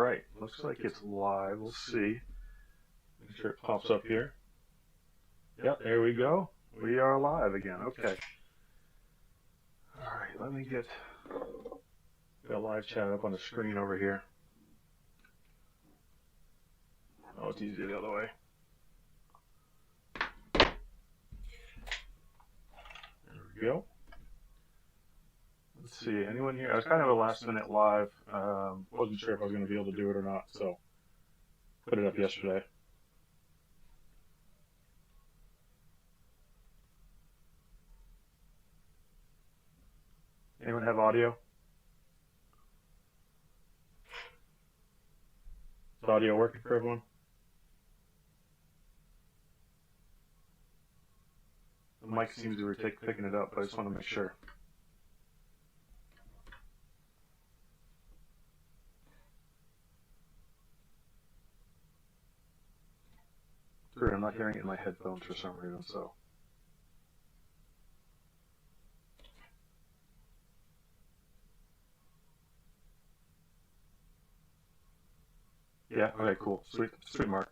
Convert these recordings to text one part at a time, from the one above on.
right, looks like it's live. We'll see. Make sure it pops up here. Yep, there we go. We are live again. Okay. Alright, let me get a live chat up on the screen over here. Oh, it's easier the other way. There we go. Let's see, anyone here? I was kind of a last minute live. Wasn't sure if I was going to be able to do it or not, so put it up yesterday. Anyone have audio? Is audio working for everyone? The mic seems to be picking it up, but I just want to make sure. I'm not hearing it in my headphones for some reason, so. Yeah, okay, cool. Sweet, sweet mark.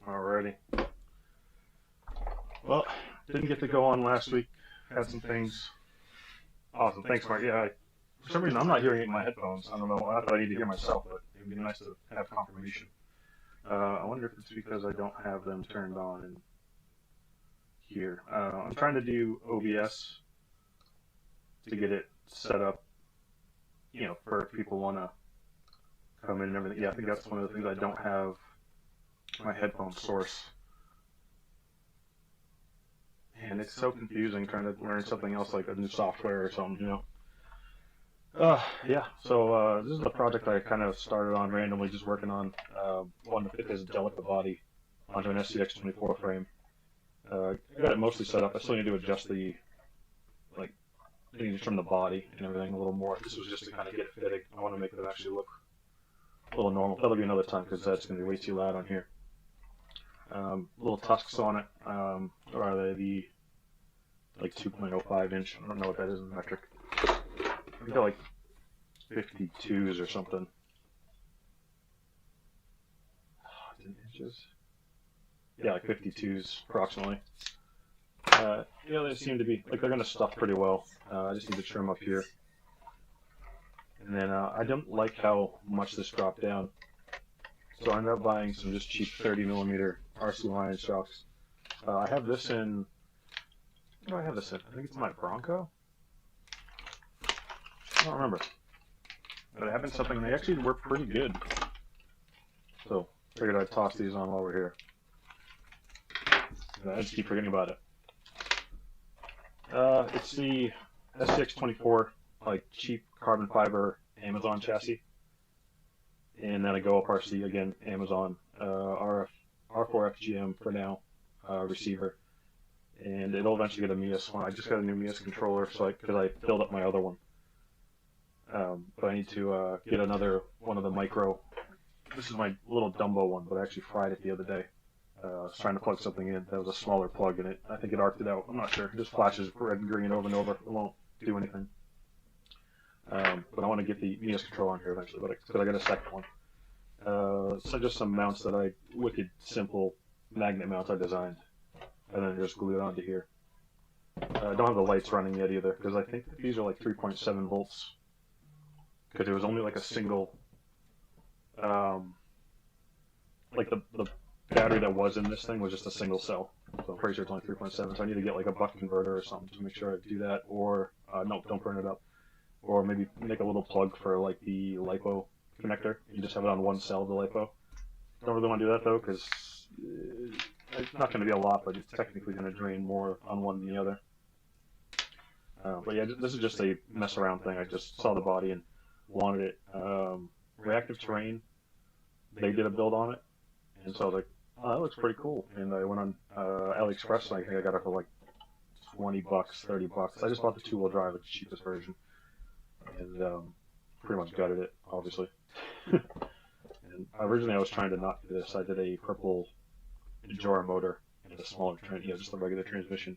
Alrighty. Well, didn't get to go on last week. Had some things. Awesome, thanks, Mark. Yeah, for some reason I'm not hearing it in my headphones. I don't know. Not that I need to hear myself, but it would be nice to have confirmation. I wonder if it's because I don't have them turned on in here. I'm trying to do OBS to get it set up, you know, for if people want to come in and everything. Yeah, I think that's one of the things I don't have my headphone source. And it's so confusing trying to learn something else like a new software or something, you know. Yeah, so this is a project I kind of started on randomly, just working on. Wanted to fit this Delica body onto an SCX24 frame. I got it mostly set up. I still need to adjust the, like, things from the body and everything a little more. This was just to kind of get it fitting. I want to make it actually look a little normal. That'll be another time because that's going to be way too loud on here. Little tusks on it. Or are they the, like, 2.05 inch? I don't know what that is in metric. I think they're like 52s or something. Inches? Yeah, like 52s approximately. Yeah, they seem to be, like, they're going to stuff pretty well. I just need to trim up here. And then I don't like how much this dropped down. So I ended up buying some just cheap 30mm RC line shocks. I have this in, what do I have this in? I think it's my Bronco? I don't remember. But I have been something, they actually work pretty good. So, figured I'd toss these on while we're here. I just keep forgetting about it. It's the SCX24, like, cheap carbon fiber Amazon chassis. And then a Go Up RC, again, Amazon, R4 FGM for now, receiver. And it'll eventually get a Mias one. I just got a new Mias controller, so because I filled up my other one. But I need to get another one of the micro. This is my little Dumbo one, but I actually fried it the other day. I was trying to plug something in. That was a smaller plug in it. I think it arced it out. I'm not sure. It just flashes red and green over and over. It won't do anything. But I want to get the Mias controller on here eventually, because I got a second one. So just some mounts that wicked simple magnet mounts I designed, and then just glue it onto here. I don't have the lights running yet either, because I think these are like 3.7 volts. Because it was only like a single, like the battery that was in this thing was just a single cell. So I'm pretty sure it's only 3.7, so I need to get like a buck converter or something to make sure I do that, or, no, don't burn it up. Or maybe make a little plug for like the LiPo connector. You just have it on one cell of the LiPo. Don't really want to do that though, because it's not going to be a lot, but it's technically going to drain more on one than the other. But yeah, this is just a mess around thing. I just saw the body and wanted it. Reactive Terrain, they did a build on it, and so I was like, oh, that looks pretty cool. And I went on AliExpress, and I think I got it for like $20, $30. I just bought the two-wheel drive, the cheapest version, and pretty much gutted it, obviously. And originally I was trying to not do this. I did a purple Jora motor and a smaller just a regular transmission,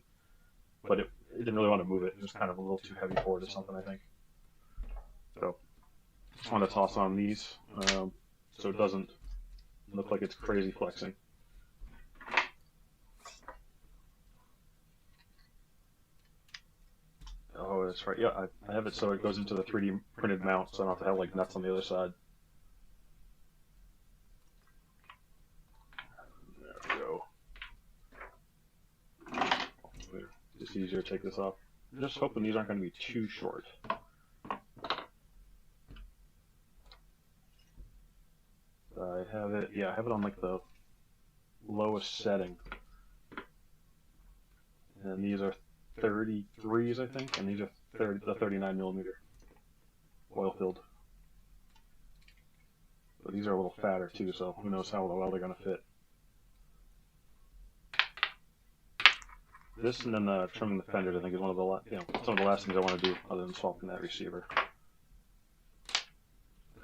but it didn't really want to move it. It was kind of a little too heavy for it or something, I think. So just want to toss on these so it doesn't look like it's crazy flexing. Oh, that's right. Yeah, I have it so it goes into the 3D printed mount, so I don't have to have like nuts on the other side. There we go. Just easier to take this off. I'm just hoping these aren't going to be too short. I have it, yeah, I have it on like the lowest setting. And these are 33s, I think, and these are the 39mm oil filled. But these are a little fatter too, so who knows how well they're going to fit. This and then trimming the fenders, I think, is one of the some of the last things I want to do other than swapping that receiver.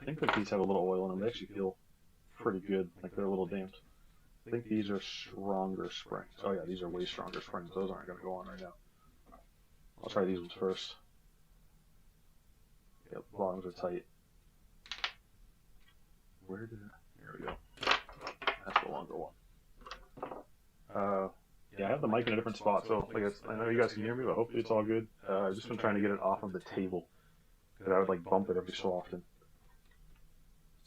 I think that these have a little oil in them. They actually feel pretty good, like they're a little damped. I think these are stronger springs. Oh yeah, these are way stronger springs. Those aren't going to go on right now. I'll try these ones first. Yep, bottoms are tight. Where did it? There we go. That's the longer one. Yeah, I have the mic in a different spot, so like I know you guys can hear me, but hopefully it's all good. I've just been trying to get it off of the table because I would like bump it every so often.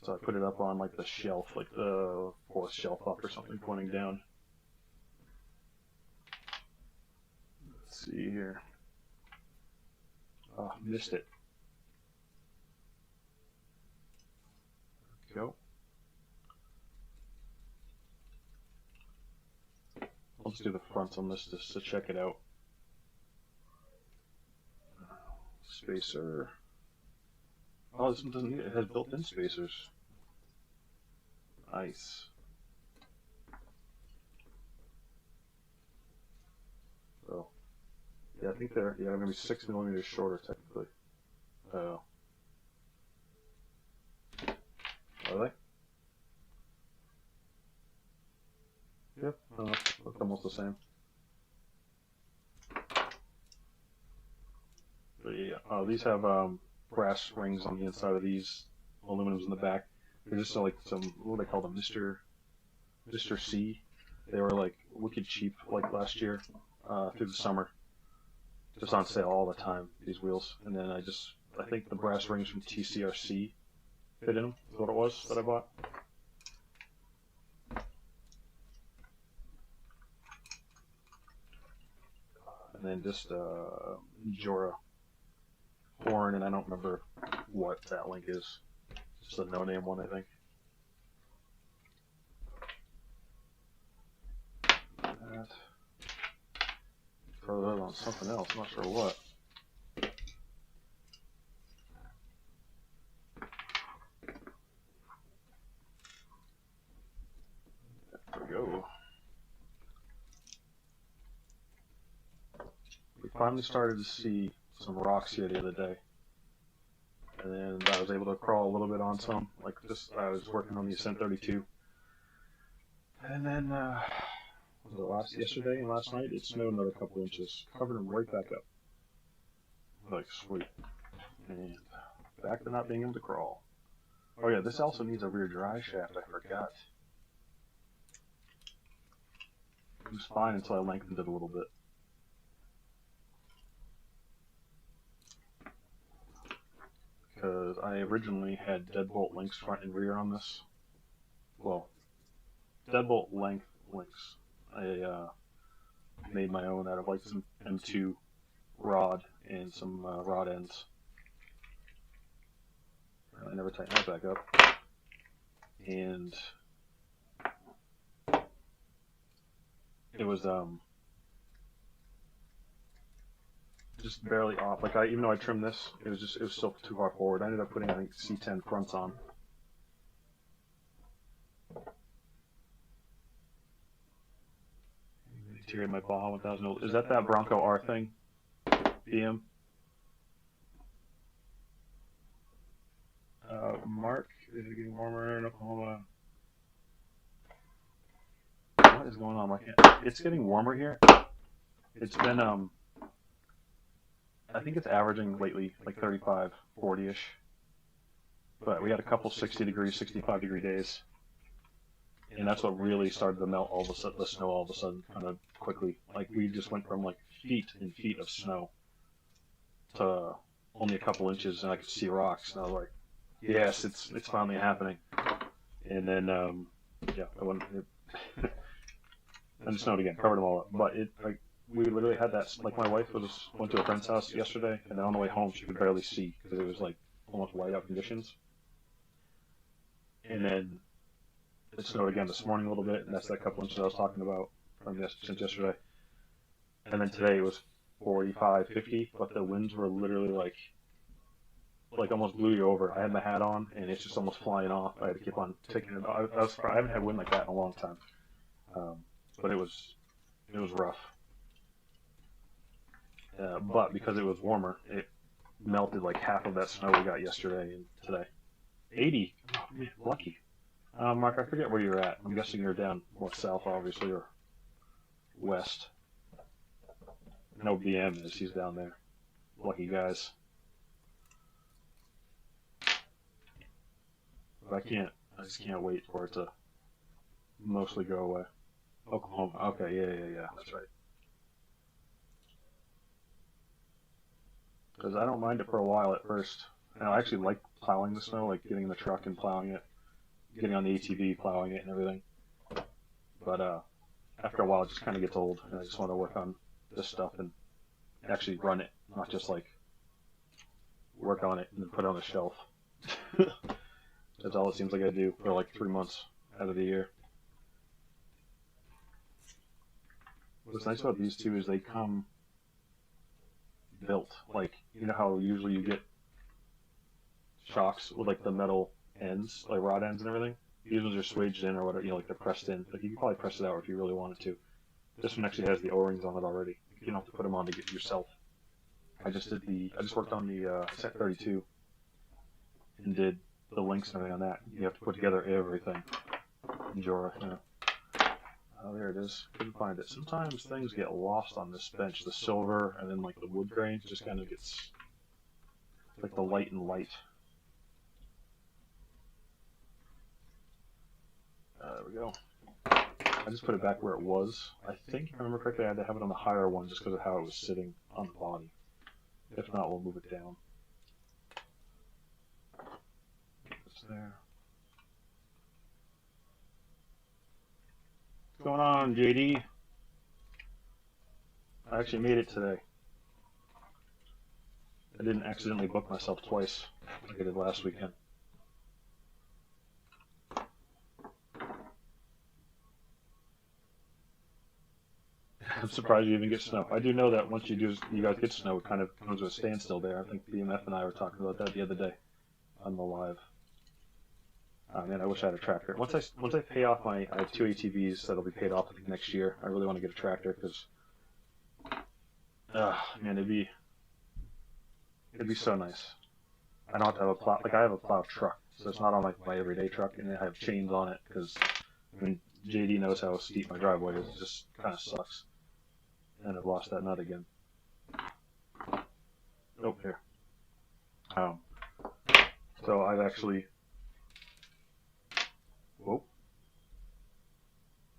So I put it up on like the shelf, like the fourth shelf up or something, pointing down. Let's see here. Oh, missed it. There we go. Let's do the fronts on this just to check it out. Spacer. Oh, this one doesn't need it. It has built-in spacers. Nice. So, yeah, I think they're maybe 6mm shorter technically. Are they? Yep. Look almost the same. But yeah, these have brass rings on the inside of these, aluminum's in the back. They're just like some, what do they call them, Mr. C. They were like wicked cheap like last year through the summer. Just on sale all the time, these wheels. And then I think the brass rings from CKRC fit in them, is what it was that I bought. And then just Jora horn, and I don't remember what that link is. Just a no-name one, I think. That. Throw that on something else, not sure what. There we go. We finally started to see some rocks here the other day. And then I was able to crawl a little bit on some, like just I was working on the Ascent 32. And then was it yesterday and last night? It snowed another couple inches, covered them right back up. Like sweet. And back to not being able to crawl. Oh yeah, this also needs a rear dry shaft. I forgot. It was fine until I lengthened it a little bit. Because I originally had deadbolt links front and rear on this. Well, deadbolt length links. I made my own out of like some M2 rod and some rod ends. I never tightened that back up. And it was just barely off. Like even though I trimmed this, it was still too far forward. I ended up putting I think C10 fronts on. Interior my Baja 1000. Is that Bronco R thing? BM. Mark, is it getting warmer in Oklahoma? What is going on? It's getting warmer here. It's been I think it's averaging lately like 35, 40-ish. But we had a couple 60-degree, 65-degree days, and that's what really started to melt all the snow all of a sudden, kind of quickly. Like we just went from like feet and feet of snow to only a couple inches, and I could see rocks, and I was like, yes, it's finally happening. And then yeah, and it snowed again, covered them all up. But it like we literally had that. Like my wife went to a friend's house yesterday, and then on the way home she could barely see because it was like almost whiteout conditions. And then it snowed again this morning a little bit, and that's that couple inches I was talking about since yesterday. And then today it was 45, 50, but the winds were literally like almost blew you over. I had my hat on, and it's just almost flying off. I had to keep on taking it off. I haven't had wind like that in a long time, but it was rough. But because it was warmer, it melted like half of that snow we got yesterday and today. 80, oh, man, lucky. Mark, I forget where you're at. I'm guessing you're down more south, obviously, or west. No, BM is. He's down there. Lucky guys. But I just can't wait for it to mostly go away. Oklahoma. Okay, yeah. That's right. Because I don't mind it for a while at first. And I actually like plowing the snow, like getting in the truck and plowing it, getting on the ATV, plowing it and everything. But after a while, it just kind of gets old, and I just want to work on this stuff and actually run it, not just like work on it and then put it on a shelf. That's all it seems like I do for like 3 months out of the year. What's nice about these two is they come built. Like, you know how usually you get shocks with like the metal ends, like rod ends and everything? These ones are swaged in or whatever, you know, like they're pressed in. Like you can probably press it out if you really wanted to. This one actually has the O-rings on it already. You don't have to put them on to get it yourself. I just worked on the Ascent 32 and did the links and everything on that. You have to put together everything. Jora, yeah. Oh, there it is. Couldn't find it. Sometimes things get lost on this bench. The silver and then like the wood grain just kind of gets like the light and light. There we go. I just put it back where it was. I think, if I remember correctly, I had to have it on the higher one just because of how it was sitting on the body. If not, we'll move it down. It's there. What's going on, JD? I actually made it today. I didn't accidentally book myself twice like I did last weekend. I'm surprised you even get snow. I do know that once you guys get snow, it kind of comes to a standstill there. I think BMF and I were talking about that the other day on the live. Man, I wish I had a tractor. Once I pay off I have 2 ATVs that'll be paid off I think next year. I really want to get a tractor because, man, it'd be so nice. I don't have to have a plow. Like I have a plow truck, so it's not on like my everyday truck, and I have chains on it because I mean JD knows how steep my driveway is. It just kind of sucks. And I've lost that nut again. Oh, here. So I've actually,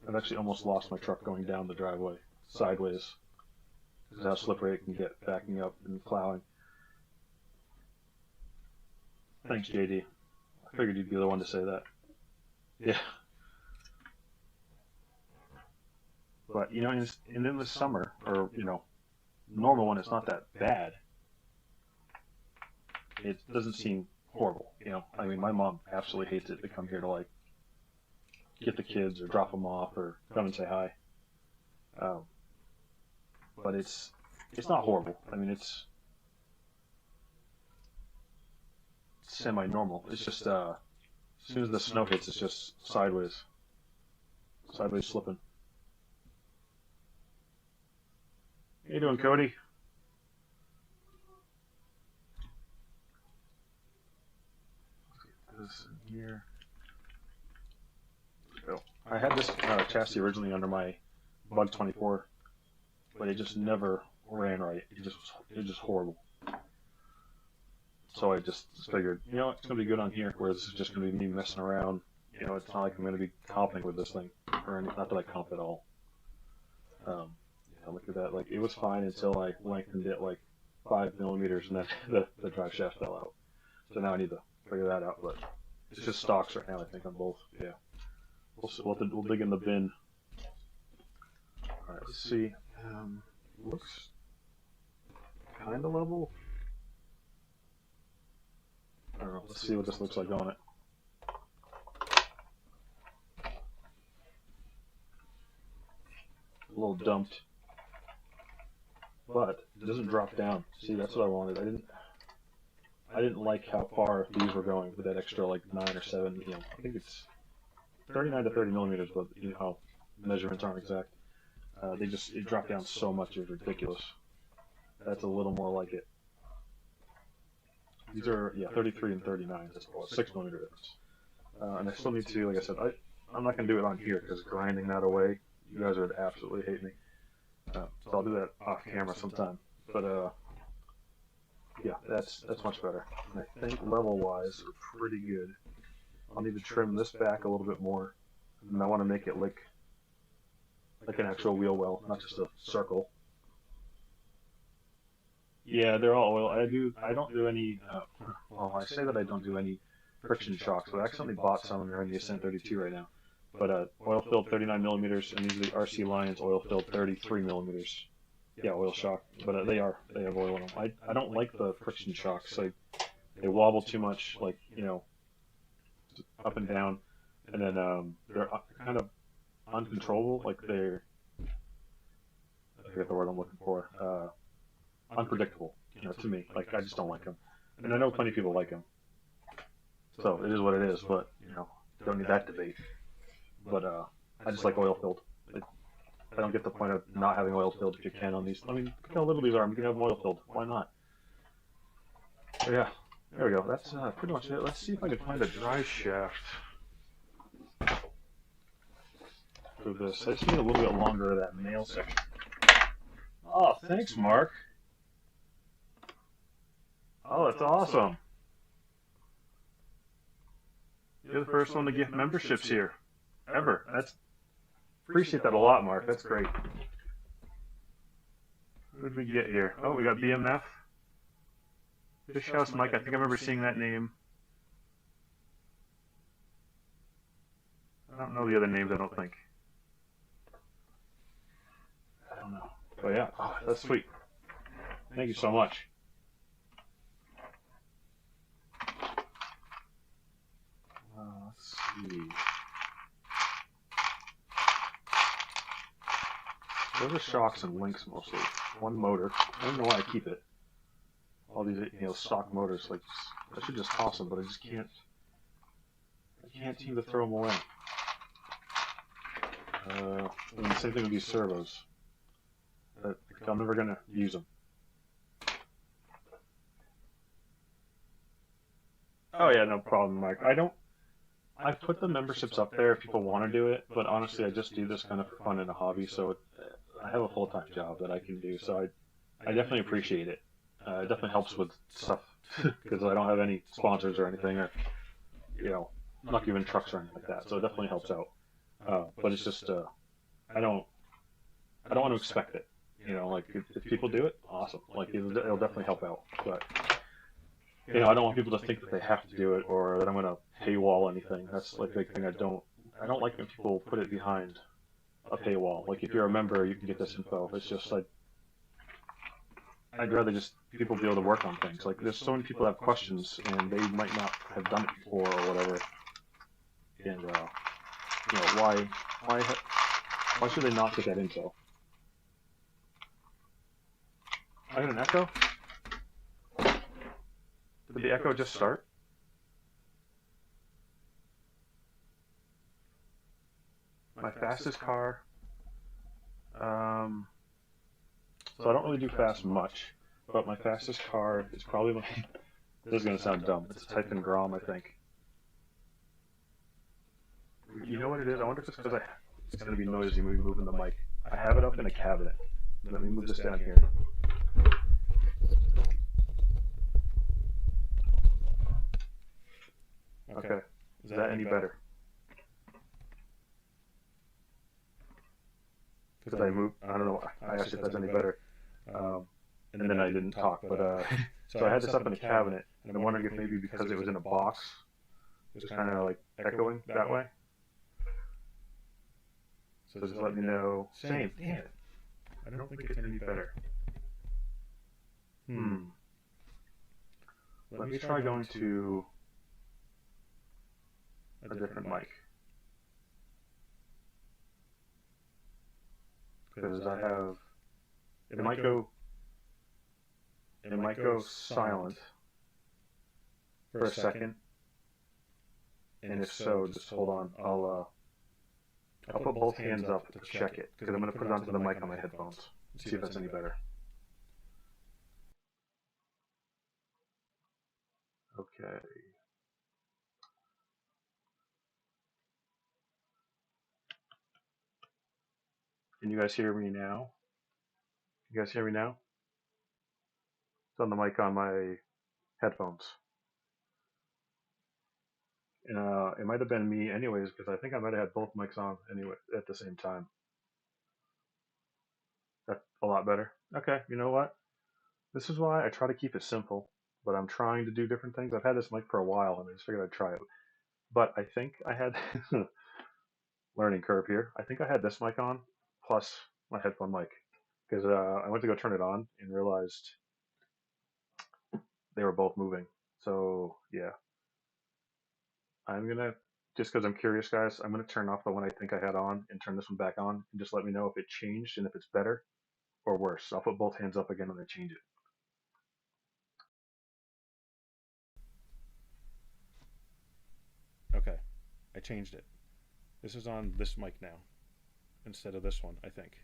I've actually almost lost my truck going down the driveway sideways. This is how slippery it can get backing up and plowing. Thanks, JD. I figured you'd be the one to say that. Yeah. But, you know, and in the summer, or, you know, normal when it's not that bad, it doesn't seem horrible, you know. I mean, my mom absolutely hates it to come here to, like, get the kids or drop them off or come and say hi. But it's not horrible. I mean, it's semi-normal. It's just, as soon as the snow hits, it's just sideways slipping. How you doing, Cody? Let's get this in here. Go. I had this chassis originally under my Bug 24, but it just never ran right. It was just horrible. So I just figured, you know, it's going to be good on here, where this is just going to be me messing around. You know, it's not like I'm going to be comping with this thing, or not that I comp at all. Yeah, look at that. Like, it was fine until I lengthened it like 5 millimeters, and then the drive shaft fell out. So now I need to figure that out, but it's just stocks right now, I think, on both. Yeah. We'll dig in the bin. Alright, let's see. Looks kind of level. I don't know. Let's see what this looks like on it. A little dumped, but it doesn't drop down. See, that's what I wanted. I didn't like how far these were going with that extra like 9 or 7. You know, I think it's 39 to 30 millimeters, but you know how measurements aren't exact. It dropped down so much, it was ridiculous. That's a little more like it. These are, yeah, 33 and 39. That's a 6 millimeter difference. And I still need to, like I said, I'm not going to do it on here because grinding that away, you guys would absolutely hate me. So I'll do that off camera sometime. But yeah, that's much better. And I think level-wise, they're pretty good. I'll need to trim this back a little bit more, and I want to make it like an actual wheel well, not just a circle. Yeah, they're all oil. I don't do any. Well, I say that I don't do any friction shocks, but I accidentally bought some, and they're in the Ascent 32 right now. But oil-filled 39 millimeters, and these are the RC Lions oil-filled 33 millimeters. Yeah, oil shock, but they have oil in them. I don't like the friction shocks. Like, they wobble too much, like, you know, up and down, and then they're kind of uncontrollable. Like, I forget the word I'm looking for. Unpredictable, you know, to me. Like, I just don't like them, and I know plenty of people like them. So it is what it is. But you know, don't need that debate. But I just like oil filled. I don't get the point of not having oil filled if you can on these. I mean, look how little these are. You can have them oil filled. Why not? But yeah, there we go. That's pretty much it. Let's see if I can find a drive shaft for this. I just need a little bit longer of that nail section. Oh, thanks, Mark. Oh, that's awesome. You're the first one to get memberships here. Ever. Appreciate that a lot, Mark. That's great. What did we get here? Oh, we got BMF. Fish House Mike. I think I remember seeing that name. I don't know the other names, I don't think. I don't know. But yeah, oh, that's sweet. Thank you so much. Let's see. Those are shocks and links mostly. One motor. I don't know why I keep it. All these, you know, stock motors. Like, I should just toss them, but I just can't. I can't seem to throw them away. And the same thing with these servos. I'm never gonna use them. Oh yeah, no problem, Mike. I've put the memberships up there if people want to do it, but honestly, I just do this kind of for fun and a hobby. So I have a full-time job that I can do, so I definitely appreciate it. It definitely helps with stuff because I don't have any sponsors or anything, or you know, I'm not giving trucks or anything like that. So it definitely helps out. But it's just I don't want to expect it. You know, like if people do it, awesome. Like it'll definitely help out. But you know, I don't want people to think that they have to do it or that I'm going to paywall anything. That's like the big thing. I don't like when people put it behind a paywall. Like if you're a member, you can get this info. It's just like I'd rather just people be able to work on things. Like there's so many people that have questions and they might not have done it before or whatever. And you know, why should they not get that info? I got an echo. Did the echo just start? My fastest car. So I don't really do fast much, but my fastest car is probably my. This is gonna sound dumb. It's a Typhon Grom, I think. You know what it is? I wonder if it's because it's gonna be noisy when we moving the mic. I have it up in a cabinet. Let me move this down here. Okay. Is that any better? Because I moved. I don't know. I asked if that's any better. And then I didn't talk. But so I had this up in a cabinet, and I'm wondering if maybe because it was in a box, it was kind of like echoing that way. So just let me know. Same. Damn it. I don't think it's any better. Let me try going to a different mic. Because I have, it might go silent for a second. And if so, just hold on. I'll put both hands up to check it, because I'm going to put it onto the mic on my headphones. See if that's any better. Okay. Can you guys hear me now? You guys hear me now? It's on the mic on my headphones. It might have been me anyways, because I think I might have had both mics on anyway at the same time. That's a lot better. Okay, you know what? This is why I try to keep it simple, but I'm trying to do different things. I've had this mic for a while, and I just figured I'd try it. But I think I had learning curve here. I think I had this mic on plus my headphone mic, because I went to go turn it on and realized they were both moving. So yeah, I'm gonna, just because I'm curious, guys, I'm gonna turn off the one I think I had on and turn this one back on, and just let me know if it changed and if it's better or worse. I'll put both hands up again when I change it. Okay, I changed it. This is on this mic now instead of this one, I think.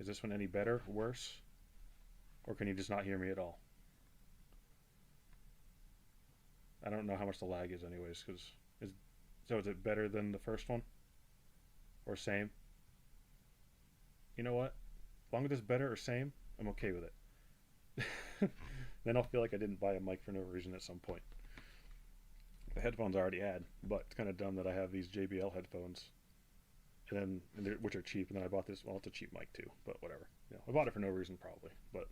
Is this one any better, worse? Or can you just not hear me at all? I don't know how much the lag is anyways, so is it better than the first one? Or same? You know what? As long as it's better or same, I'm okay with it. Then I'll feel like I didn't buy a mic for no reason at some point. The headphones I already had, but it's kind of dumb that I have these JBL headphones, which are cheap, and then I bought this. Well, it's a cheap mic too, but whatever. I bought it for no reason probably, but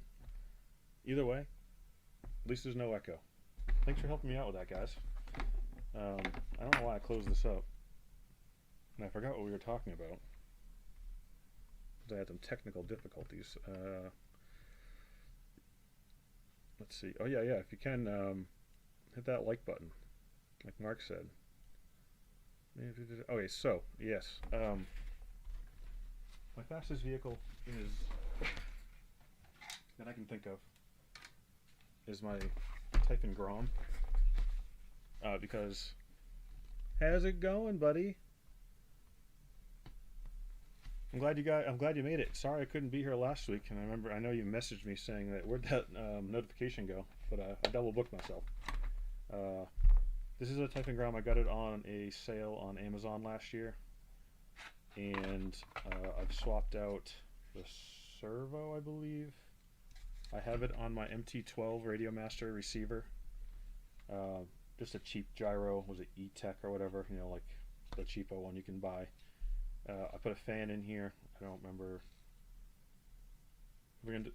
either way, at least there's no echo. Thanks for helping me out with that, guys. I don't know why I closed this up, and I forgot what we were talking about. I had some technical difficulties. Let's see. Oh yeah. If you can, hit that like button, like Mark said. Okay, so yes, my fastest vehicle is that I can think of is my Typhon Grom, because how's it going, buddy? I'm glad you made it. Sorry I couldn't be here last week, and I know you messaged me saying that where'd that notification go, but I double booked myself. This is a Typhon Grom. I got it on a sale on Amazon last year, and I've swapped out the servo, I believe. I have it on my MT12 Radio Master receiver. Just a cheap gyro. Was it E-Tech or whatever? Like the cheapo one you can buy. I put a fan in here. I don't remember.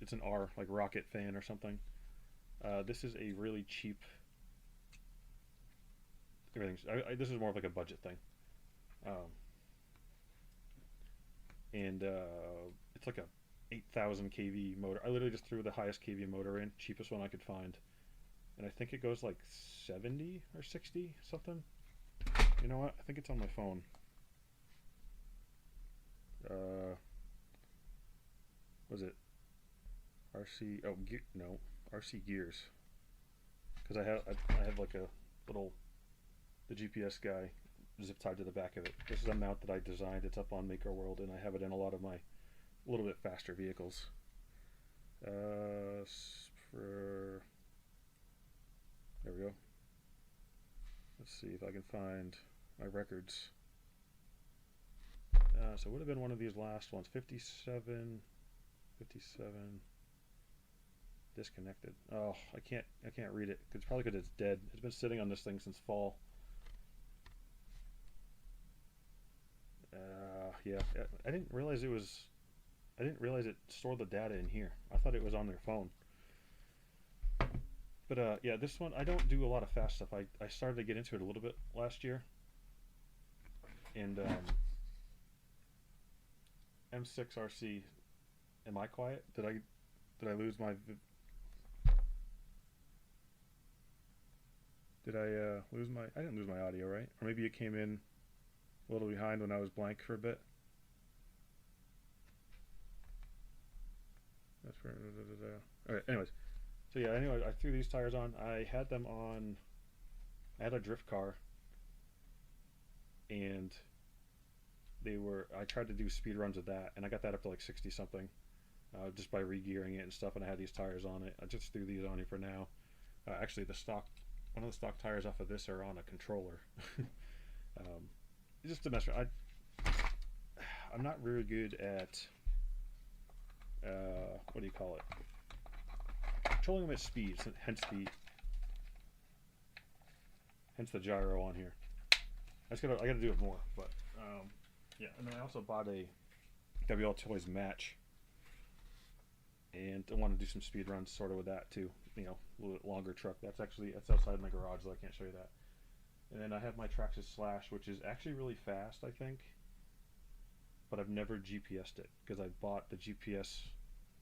It's an R, like rocket fan or something. This is a really cheap. This is more of like a budget thing. And it's like a 8,000 kV motor. I literally just threw the highest kV motor in, cheapest one I could find, and I think it goes like 70 or 60 something. You know what? I think it's on my phone. Was it RC? Oh, no, RC gears. Because I have like a little, the GPS guy zip tied to the back of it. This is a mount that I designed. It's up on Maker World, and I have it in a lot of my little bit faster vehicles. There we go. Let's see if I can find my records. So it would have been one of these last ones. 57 disconnected. Oh, I can't read it. It's probably because it's dead. It's been sitting on this thing since fall. yeah. I didn't realize it was. I didn't realize it stored the data in here. I thought it was on their phone. But yeah, this one I don't do a lot of fast stuff. I started to get into it a little bit last year, and M6RC. Am I quiet? Did I lose my? Did I lose my? I didn't lose my audio, right? Or maybe it came in a little behind when I was blank for a bit. That's for. All right. Anyways, so yeah. Anyway, I threw these tires on. I had them on. I had a drift car, and they were. I tried to do speed runs of that, and I got that up to like 60 something, just by re-gearing it and stuff. And I had these tires on it. I just threw these on here for now. Actually, one of the stock tires off of this are on a controller. Just to mess around. I'm not very good at what do you call it? Controlling them at speed, hence the gyro on here. I gotta do it more, but yeah. And then I also bought a WL Toys match, and I want to do some speed runs sort of with that too. You know, a little bit longer truck. That's outside my garage, so I can't show you that. And then I have my Traxxas Slash, which is actually really fast, I think. But I've never GPSed it because I bought the GPS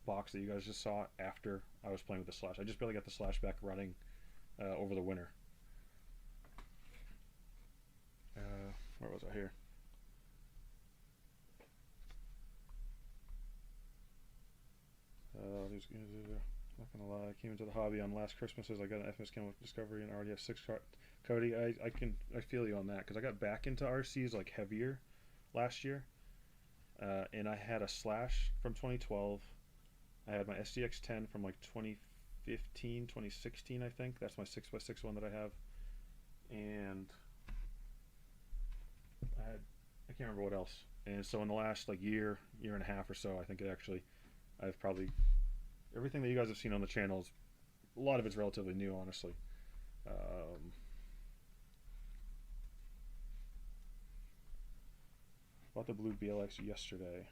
box that you guys just saw after I was playing with the Slash. I just barely got the Slash back running over the winter. Where was I here? Not gonna lie, I came into the hobby on last Christmas as I got an FS Chemical Discovery and already have 6 Cody. I feel you on that because I got back into RCs like heavier last year, and I had a Slash from 2012. I had my SCX10 from like 2015, 2016, I think. That's my 6x6 one that I have, and I can't remember what else. And so in the last like year and a half or so, I think I've probably everything that you guys have seen on the channel is a lot of it's relatively new, honestly. Bought the blue BLX yesterday.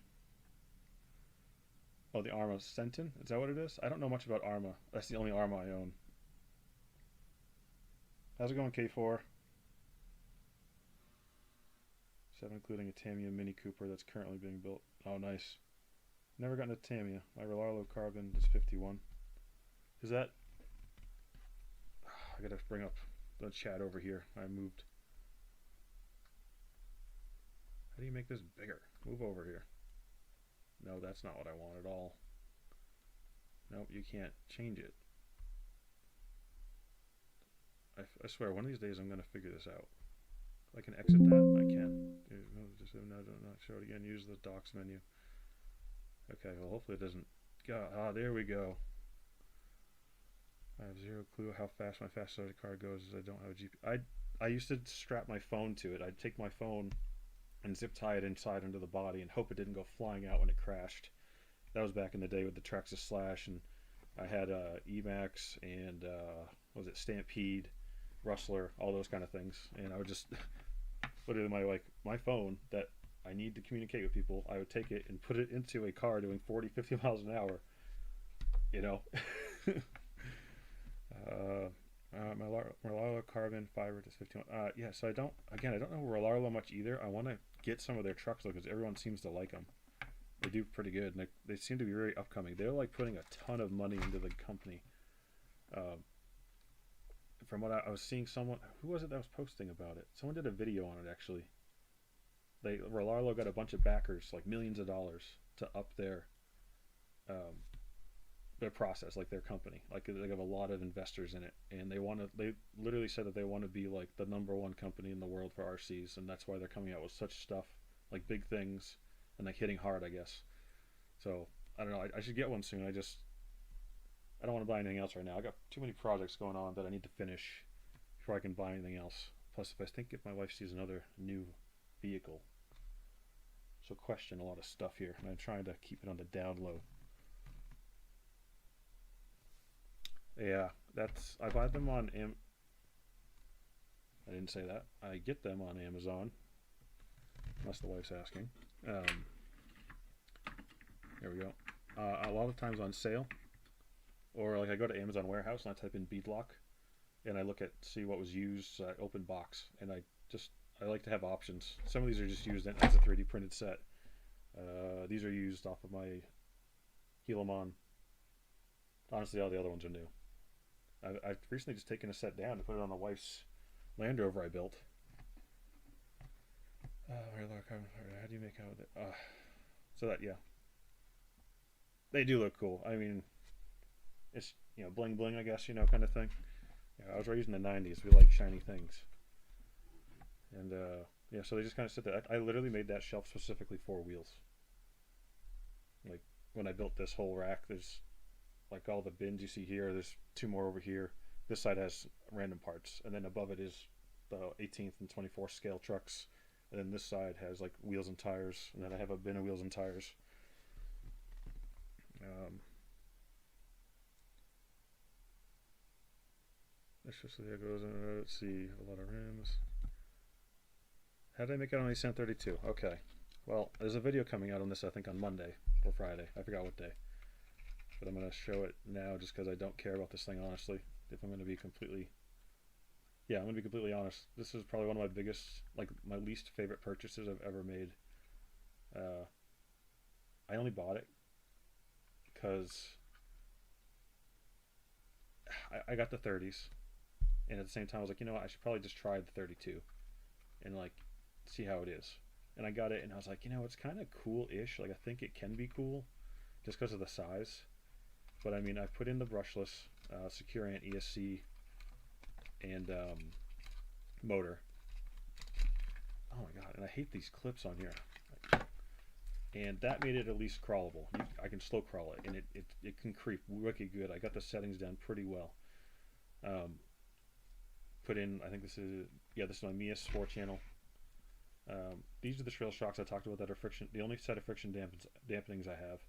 Oh, the Arma Sentin? Is that what it is? I don't know much about Arma. That's the only Arma I own. How's it going, K4? 7 including a Tamiya Mini Cooper that's currently being built. Oh, nice. Never gotten a Tamiya. My Relarlo Carbon is 51. Is that... I gotta bring up the chat over here. I moved. How do you make this bigger? Move over here. No, that's not what I want at all. Nope, you can't change it. I swear, one of these days I'm gonna figure this out. I can exit that. I can. Just no, don't show it again. Use the docs menu. Okay, well, hopefully it doesn't. There we go. I have zero clue how fast my fast started car goes as I don't have a GPS. I used to strap my phone to it. I'd take my phone and zip tie it inside under the body and hope it didn't go flying out when it crashed. That was back in the day with the Traxxas Slash, and I had Emax and what was it, Stampede, Rustler, all those kind of things. And I would just literally my phone that I need to communicate with people, I would take it and put it into a car doing 40, 50 miles an hour. You know. My Relarlo Carbon fiber is 51. Yeah, so I don't know Relarlo much either. I want to get some of their trucks though because everyone seems to like them. They do pretty good, and they seem to be very upcoming. They're like putting a ton of money into the company. From what I was seeing, who was it that was posting about it? Someone did a video on it actually. Relarlo got a bunch of backers, like millions of dollars, to up their process, like their company. Like they have a lot of investors in it, and they literally said that they want to be like the #1 company in the world for RCs, and that's why they're coming out with such stuff, like big things, and like hitting hard, I guess. So I don't know. I should get one soon. I don't want to buy anything else right now. I got too many projects going on that I need to finish before I can buy anything else. Plus, if my wife sees another new vehicle, she'll question a lot of stuff here, and I'm trying to keep it on the down low. Yeah, I buy them on I didn't say that. I get them on Amazon, unless the wife's asking. There we go. A lot of times on sale, or like I go to Amazon Warehouse and I type in beadlock, and I look at see what was used. Open box, and I like to have options. Some of these are just used as a 3D printed set. These are used off of my Helaman. Honestly, all the other ones are new. I've recently just taken a set down to put it on the wife's Land Rover I built. How do you make out with it? So that, yeah, they do look cool. I mean, it's, bling bling, I guess, kind of thing. Yeah, I was raised in the '90s. We like shiny things, and yeah, so they just kind of sit there. I literally made that shelf specifically for wheels. Like when I built this whole rack, there's like all the bins you see here. There's two more over here. This side has random parts, and then above it is the 18th and 24th scale trucks. And then this side has like wheels and tires, and then I have a bin of wheels and tires. Let's just see how it goes. Let's see, a lot of rims. How did I make it on Ascent 32? Okay. Well, there's a video coming out on this, I think, on Monday or Friday. I forgot what day. But I'm going to show it now just because I don't care about this thing, honestly. If I'm going to be completely... Yeah, I'm going to be completely honest. This is probably one of my biggest, like, my least favorite purchases I've ever made. I only bought it because I got the 30s. And at the same time, I was like, you know what, I should probably just try the 32 and, like, see how it is. And I got it, and I was like, it's kind of cool-ish. Like, I think it can be cool just because of the size. But, I mean, I put in the brushless Securant ESC and motor. Oh, my God. And I hate these clips on here. And that made it at least crawlable. I can slow crawl it, and it can creep wicked good. I got the settings down pretty well. Put in, I think this is my Mias 4-channel. These are the trail shocks I talked about that are friction, the only set of friction dampenings I have.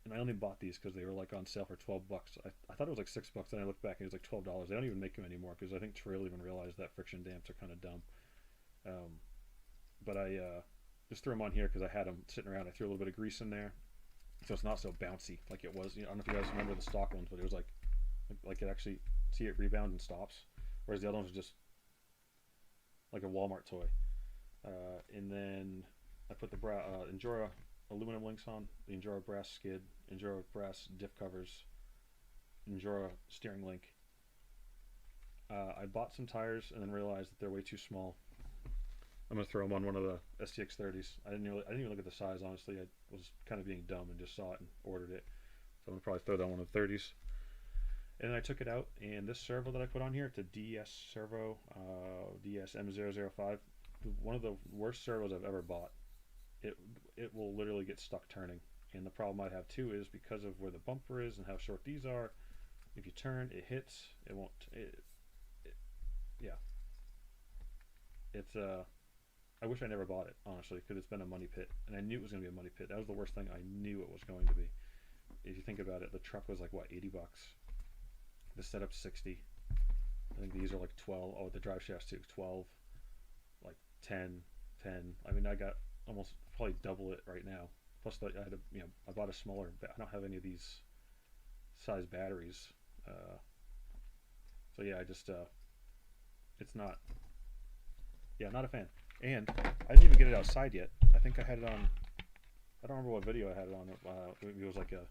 And I only bought these because they were like on sale for $12. I thought it was like $6, and I looked back and it was like $12. They don't even make them anymore because I think Trail even realized that friction damps are kind of dumb. But I just threw them on here because I had them sitting around. I threw a little bit of grease in there, so it's not so bouncy like it was. I don't know if you guys remember the stock ones, but it was like it actually, see, it rebounds and stops, whereas the other ones are just like a Walmart toy. And then I put the Endura aluminum links on, the Endura brass skid, Endura brass diff covers, Endura steering link. I bought some tires and then realized that they're way too small. I'm gonna throw them on one of the SCX30s. I didn't even look at the size, honestly. I was kind of being dumb and just saw it and ordered it. So I'm gonna probably throw that on one of the 30s. And then I took it out, and this servo that I put on here, it's a DS servo, DSM005. One of the worst servos I've ever bought. It will literally get stuck turning, and the problem I have too is because of where the bumper is and how short these are. If you turn, it hits. It won't. Yeah. It's I wish I never bought it, honestly, because it's been a money pit, and I knew it was going to be a money pit. That was the worst thing I knew it was going to be. If you think about it, the truck was like what, $80. The setup's 60. I think these are like 12. Oh, the drive shaft's too, 12. Like 10. I mean, I got almost probably double it right now. Plus, I had I bought a smaller. I don't have any of these size batteries. So yeah, I just it's not. Yeah, not a fan. And I didn't even get it outside yet. I think I had it on. I don't remember what video I had it on. It was like a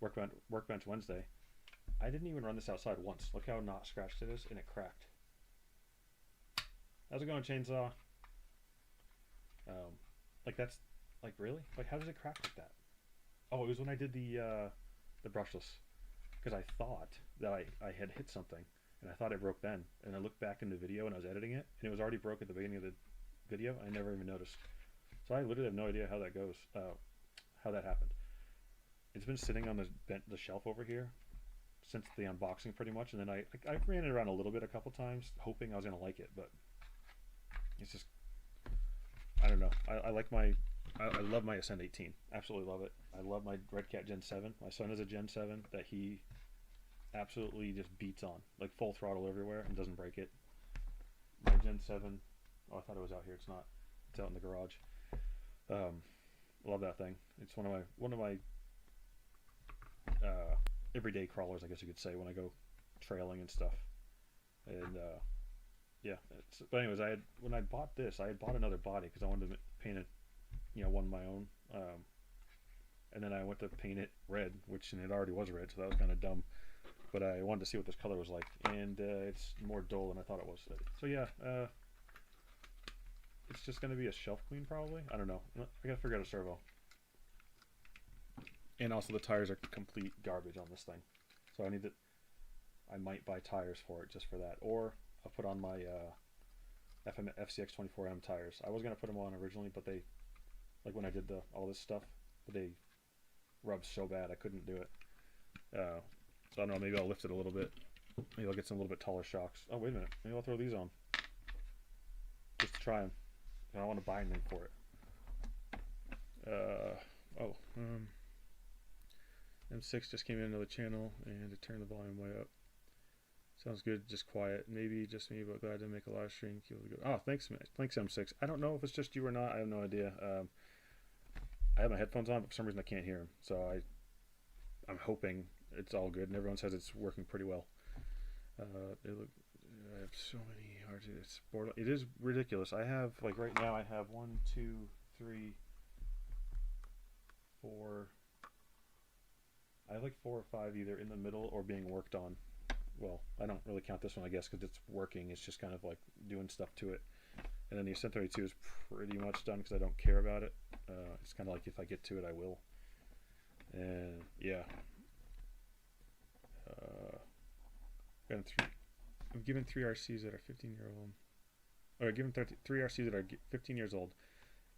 Workbench Wednesday. I didn't even run this outside once. Look how not scratched it is, and it cracked. How's it going, chainsaw? Like that's, like really? Like how does it crack like that? Oh, it was when I did the brushless, because I thought that I had hit something, and I thought it broke then. And I looked back in the video and I was editing it, and it was already broke at the beginning of the video. I never even noticed. So I literally have no idea how that goes, how that happened. It's been sitting on the shelf over here since the unboxing pretty much, and then I ran it around a little bit a couple times, hoping I was gonna like it, but it's just, I don't know. I love my Ascent 18. Absolutely love it. I love my Red Cat Gen 7. My son has a Gen 7 that he absolutely just beats on, like full throttle everywhere, and doesn't break it. My Gen 7. Oh, I thought it was out here. It's not. It's out in the garage. Love that thing. It's one of my everyday crawlers, I guess you could say, when I go trailing and stuff. And yeah, but anyways, when I bought this, I had bought another body because I wanted to paint it, one of my own. And then I went to paint it red, which and it already was red, so that was kind of dumb. But I wanted to see what this color was like, and it's more dull than I thought it was. So yeah, it's just gonna be a shelf clean probably. I don't know. I gotta figure out a servo. And also the tires are complete garbage on this thing, so I might buy tires for it just for that, or I'll put on my FCX24M tires. I was gonna put them on originally, but they, like when I did all this stuff, but they rubbed so bad I couldn't do it. So I don't know. Maybe I'll lift it a little bit. Maybe I'll get some a little bit taller shocks. Oh wait a minute. Maybe I'll throw these on just to try them. I don't want to buy anything for it. Oh. M6 just came into the channel and to turn the volume way up. Sounds good, just quiet. Maybe just me, but glad to make a live stream. Keep it good. Oh, thanks, man. Thanks, M6. I don't know if it's just you or not. I have no idea. I have my headphones on, but for some reason I can't hear them. So I'm hoping it's all good, and everyone says it's working pretty well. I have so many hard to. It is ridiculous. I have like right now. I have 1, 2, 3, 4. I have like 4 or 5 either in the middle or being worked on. Well, I don't really count this one, I guess, because it's working. It's just kind of like doing stuff to it. And then the Ascent 32 is pretty much done because I don't care about it. It's kind of like if I get to it, I will. And yeah. I'm given 3 RCs that are 15-year-old. Or given 3 RCs that are 15 years old.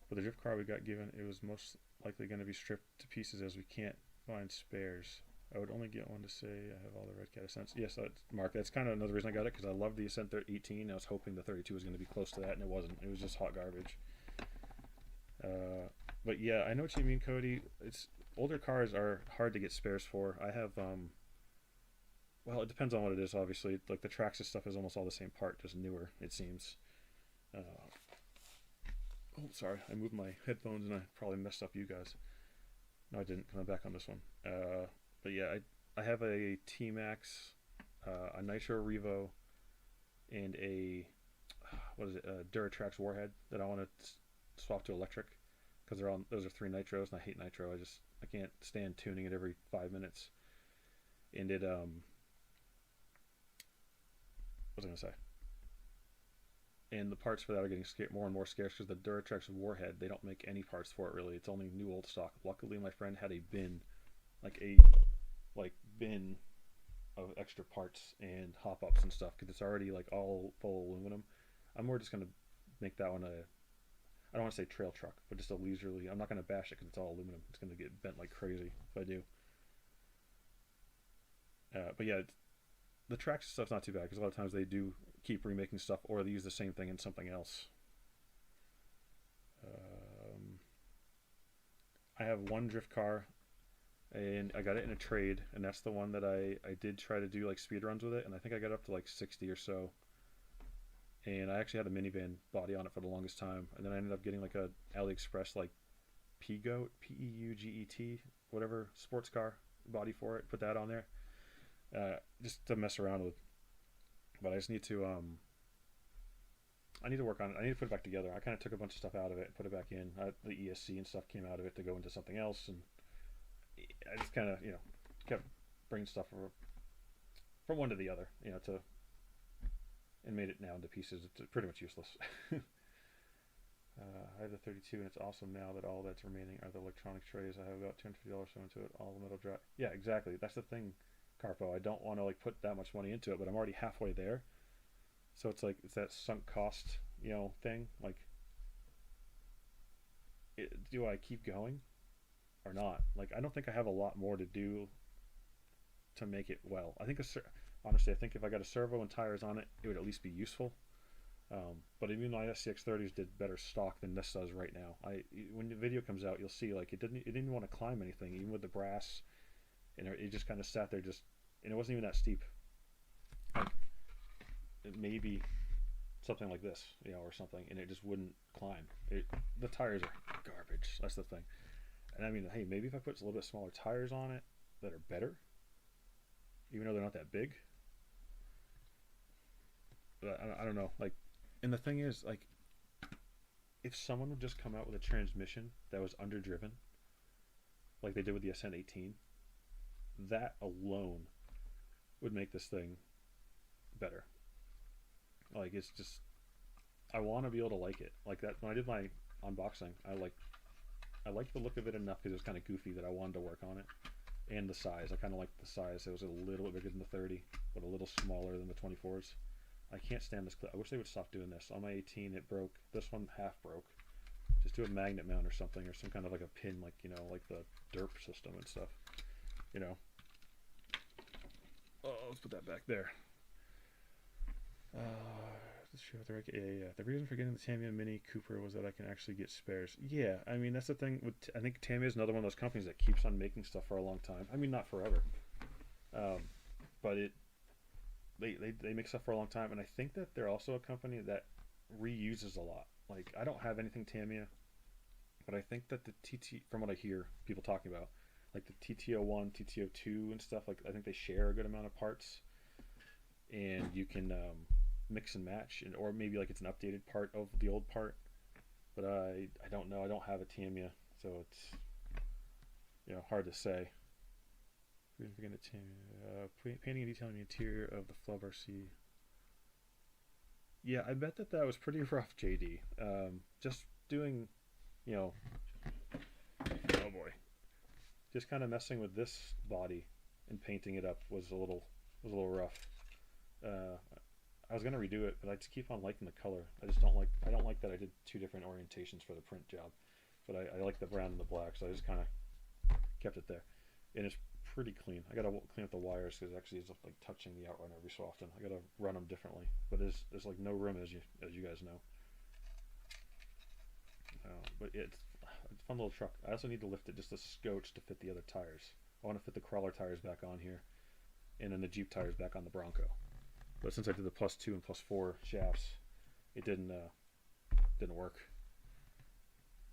For the drift car we got given, it was most likely going to be stripped to pieces as we can't find spares. I would only get one to say I have all the Red Cat Ascents. Yes, Mark, that's kind of another reason I got it, because I love the Ascent 18. I was hoping the 32 was going to be close to that, and it wasn't. It was just hot garbage. But yeah, I know what you mean, Cody. It's older cars are hard to get spares for. I have, well, it depends on what it is, obviously. Like the Traxxas stuff is almost all the same part, just newer, it seems. Oh, sorry, I moved my headphones and I probably messed up you guys. No, I didn't. I'm back on this one. But yeah, I have a T-Max, a Nitro Revo, and a Duratrax Warhead that I want to swap to electric because those are 3 nitros and I hate nitro. I can't stand tuning it every 5 minutes. And it what was I gonna say? And the parts for that are getting more and more scarce because the Duratrax Warhead, they don't make any parts for it really. It's only new old stock. Luckily, my friend had a bin, bin of extra parts and hop ups and stuff because it's already like all full aluminum. I'm more just gonna make that one I don't want to say trail truck, but just a leisurely. I'm not gonna bash it because it's all aluminum. It's gonna get bent like crazy if I do. But yeah, the Trax stuff's not too bad because a lot of times they do keep remaking stuff or they use the same thing in something else. I have one drift car and I got it in a trade, and that's the one that I did try to do like speed runs with it, and I think I got up to like 60 or so. And I actually had a minivan body on it for the longest time, and then I ended up getting like a AliExpress like P-Goat, P-E-U-G-E-T, whatever sports car body for it. Put that on there, just to mess around with. But I just need to I need to work on it. I need to put it back together. I kind of took a bunch of stuff out of it, put it back in. The ESC and stuff came out of it to go into something else, and I just kind of kept bringing stuff from one to the other, and made it now into pieces. It's pretty much useless. I have the 32, and it's awesome now that all that's remaining are the electronic trays. I have about $250 so into it, all the metal drop. Yeah, exactly. That's the thing, Carpo. I don't want to like put that much money into it, but I'm already halfway there. So it's like it's that sunk cost, thing. Like, do I keep going or not? Like, I don't think I have a lot more to do to make it well. I think honestly, I think if I got a servo and tires on it, it would at least be useful. But even my SCX30s did better stock than this does right now. When the video comes out, you'll see like it didn't even want to climb anything, even with the brass, and it just kind of sat there and it wasn't even that steep. Like, maybe something like this, or something, and it just wouldn't climb. The tires are garbage. That's the thing. And I mean, hey, maybe if I put a little bit smaller tires on it that are better, even though they're not that big. But I don't know. Like, and the thing is, like, if someone would just come out with a transmission that was underdriven, like they did with the Ascent 18, that alone would make this thing better. Like, it's just, I want to be able to like it. Like that, when I did my unboxing, I liked the look of it enough because it was kind of goofy that I wanted to work on it. And the size, I kind of liked the size. It was a little bit bigger than the 30, but a little smaller than the 24s. I can't stand this clip. I wish they would stop doing this. On my 18, it broke. This one half broke. Just do a magnet mount or something, or some kind of like a pin, like, like the derp system and stuff. Oh, let's put that back there. The reason for getting the Tamiya Mini Cooper was that I can actually get spares. Yeah, I mean, that's the thing. I think Tamiya is another one of those companies that keeps on making stuff for a long time. I mean, not forever, but they make stuff for a long time, and I think that they're also a company that reuses a lot. Like, I don't have anything Tamiya, but I think that the from what I hear people talking about, like the TT01, TT02 and stuff, like, I think they share a good amount of parts, and you can mix and match, or maybe like it's an updated part of the old part. But I don't know. I don't have a Tamiya, so it's hard to say. Painting and detailing the interior of the Flub RC. Yeah, I bet that was pretty rough, JD. Just doing, oh boy, just kind of messing with this body and painting it up was a little rough. I was gonna redo it, but I just keep on liking the color. I don't like that I did two different orientations for the print job, but I like the brown and the black, so I just kind of kept it there. And it's pretty clean. I gotta clean up the wires because actually it's like touching the outrunner every so often. I gotta run them differently, but there's like no room, as you guys know. But it's a fun little truck. I also need to lift it just a scotch to fit the other tires. I want to fit the crawler tires back on here, and then the Jeep tires back on the Bronco. But since I did the +2 and +4 shafts, it didn't work.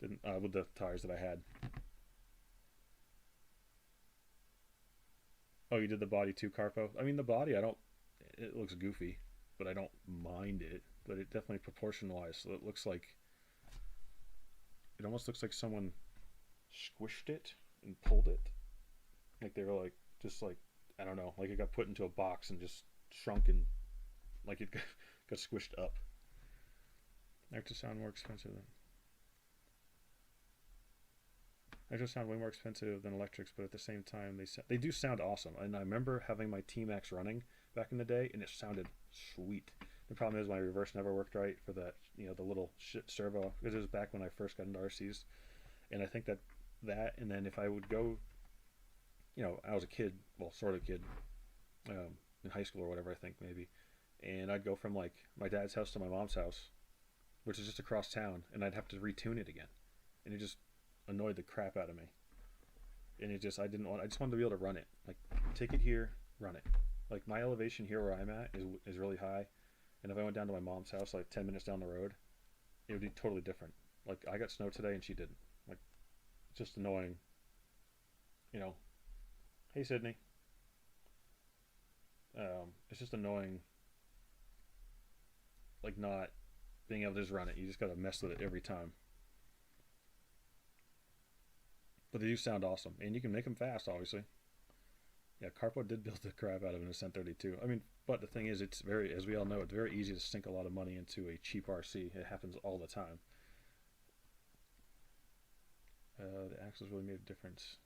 With the tires that I had. Oh, you did the body too, Carpo? I mean, the body, it looks goofy, but I don't mind it. But it definitely, proportion-wise, so it almost looks like someone squished it and pulled it. Like they were I don't know, like it got put into a box and just shrunk, and like it got squished up. Extra sound more expensive than... Extra sound way more expensive than electrics, but at the same time they do sound awesome. And I remember having my T-Max running back in the day, and it sounded sweet. The problem is my reverse never worked right for that, the little shit servo, because it was back when I first got into RCs. And I think that, and then if I would go, I was a kid, well, sort of kid, in high school or whatever, I think maybe, and I'd go from like my dad's house to my mom's house, which is just across town, and I'd have to retune it again, and it just annoyed the crap out of me. And I just wanted to be able to run it, like take it here, run it. Like my elevation here where I'm at is really high, and if I went down to my mom's house like 10 minutes down the road, it would be totally different. Like I got snow today and she didn't. Like, it's just annoying. Hey Sydney. It's just annoying, like not being able to just run it. You just gotta mess with it every time. But they do sound awesome, and you can make them fast, obviously. Yeah, Carpo did build the crap out of an Ascent 32. I mean, but the thing is, it's very, as we all know, it's very easy to sink a lot of money into a cheap RC. It happens all the time. The axles really made a difference.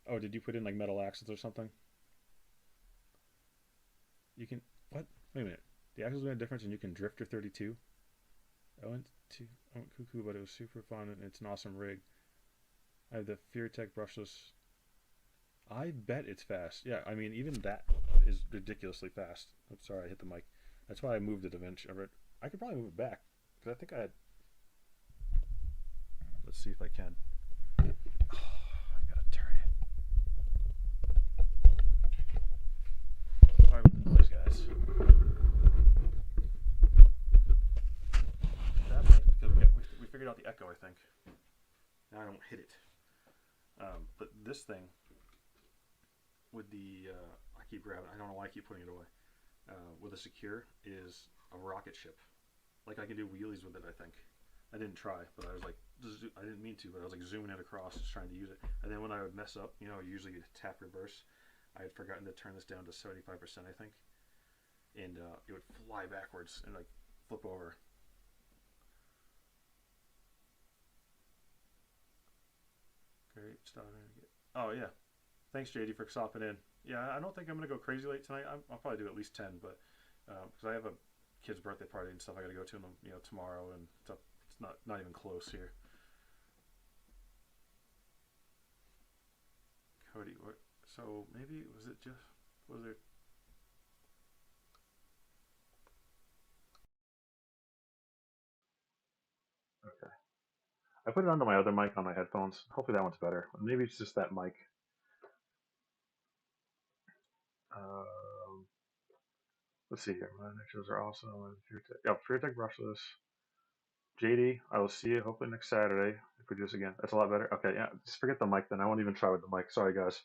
Oh, did you put in like metal axles or something? You can, what? Wait a minute. The axles made a difference and you can drift your 32? I went cuckoo, but it was super fun and it's an awesome rig. I have the FearTech brushless. I bet it's fast. Yeah, I mean, even that is ridiculously fast. I'm sorry, I hit the mic. That's why I moved it eventually. I could probably move it back, because I think I had... Let's see if I can. Oh, I gotta turn it. Sorry about the noise, guys. out the echo, I think. Now I don't hit it. But this thing with the I keep grabbing. I don't know why I keep putting it away. With a secure is a rocket ship. Like I can do wheelies with it. I think. I didn't try, but I was like, I didn't mean to, but I was like zooming it across, just trying to use it. And then when I would mess up, usually you tap reverse. I had forgotten to turn this down to 75%, I think, and it would fly backwards and like flip over. Great stuff. Oh yeah, thanks JD for stopping in. Yeah, I don't think I'm gonna go crazy late tonight. I'll probably do at least 10, but because I have a kid's birthday party and stuff, I got to go to them, tomorrow, and stuff. It's not even close here. Cody, what? So maybe was it? Okay. I put it onto my other mic on my headphones. Hopefully that one's better. Maybe it's just that mic. Um, let's see here. My pictures are awesome. FearTech brushless. JD, I will see you hopefully next Saturday if we do this again. That's a lot better. Okay, yeah, just forget the mic then. I won't even try with the mic. Sorry, guys.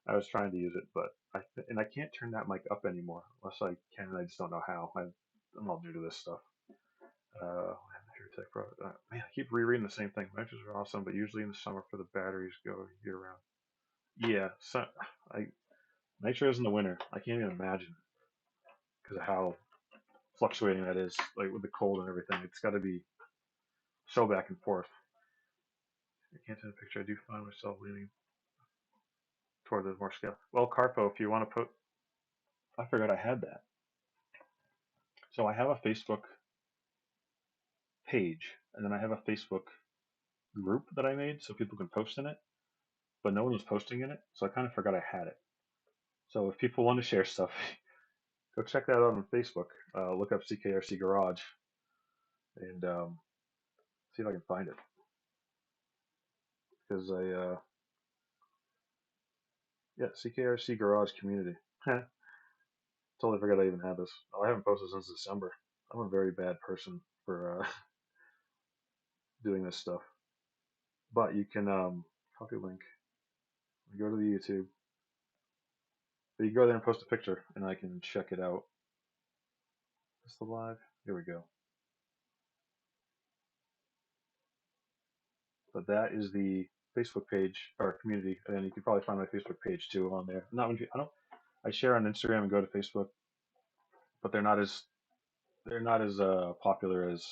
I was trying to use it, but I can't turn that mic up anymore unless I can, and I just don't know how. I'm all new to this stuff. FearTech Pro. Man, I keep rereading the same thing. Matches are awesome, but usually in the summer for the batteries go year round. Yeah, so nitro is in the winter. I can't even imagine because of how fluctuating that is, like with the cold and everything. It's got to be so back and forth. I can't take a picture. I do find myself leaning toward the more scale. Well, Carpo, if you want to put, I forgot I had that. So I have a Facebook page, and then I have a Facebook group that I made so people can post in it, but no one was posting in it, so I kind of forgot I had it. So if people want to share stuff, go check that out on Facebook. Look up CKRC Garage and see if I can find it because yeah, CKRC Garage Community. Totally forgot I even had this. Oh, I haven't posted since December. I'm a very bad person for doing this stuff. But you can copy link. Go to the YouTube. But you go there and post a picture, and I can check it out. Is the live? Here we go. But that is the Facebook page or community, and you can probably find my Facebook page too on there. Not I don't. I share on Instagram and go to Facebook, but they're not as popular as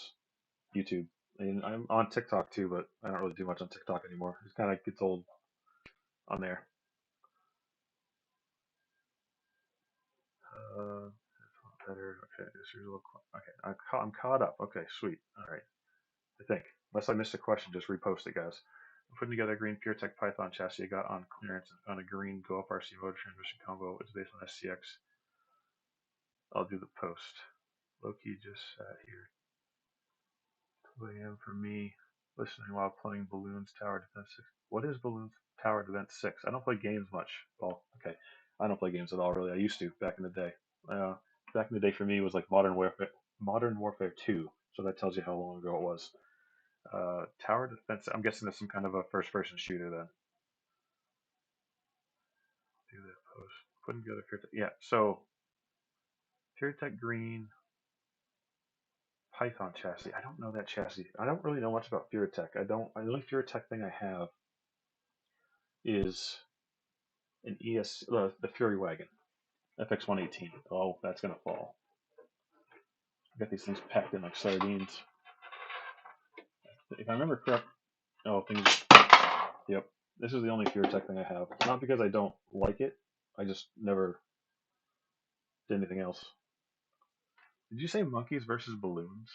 YouTube. And I'm on TikTok too, but I don't really do much on TikTok anymore. It kind of gets old on there. Uh, better. Okay, this is a little. Okay, I'm caught up. Okay, sweet. All right. I think. Unless I missed a question, just repost it, guys. I'm putting together a green PureTech Python chassis I got on clearance and found a green Go Up RC motor transmission combo. It's based on SCX. I'll do the post. Loki just sat here. 2 a.m. for me, listening while playing Balloons Tower Defense 6. What is Balloons Tower Defense 6? I don't play games much. Well, okay. I don't play games at all, really. I used to back in the day. Back in the day for me was like Modern Warfare 2. So that tells you how long ago it was. Tower Defense. I'm guessing that's some kind of a first-person shooter then. Do that post. Putting together PureTech. Yeah. So PureTech Green Python chassis. I don't know that chassis. I don't really know much about PureTech. The only PureTech thing I have is an the Fury Wagon, FX118. Oh, that's gonna fall. I got these things packed in like sardines. If I remember correct, oh, things. Yep, this is the only PureTech thing I have. Not because I don't like it, I just never did anything else. Did you say monkeys versus balloons?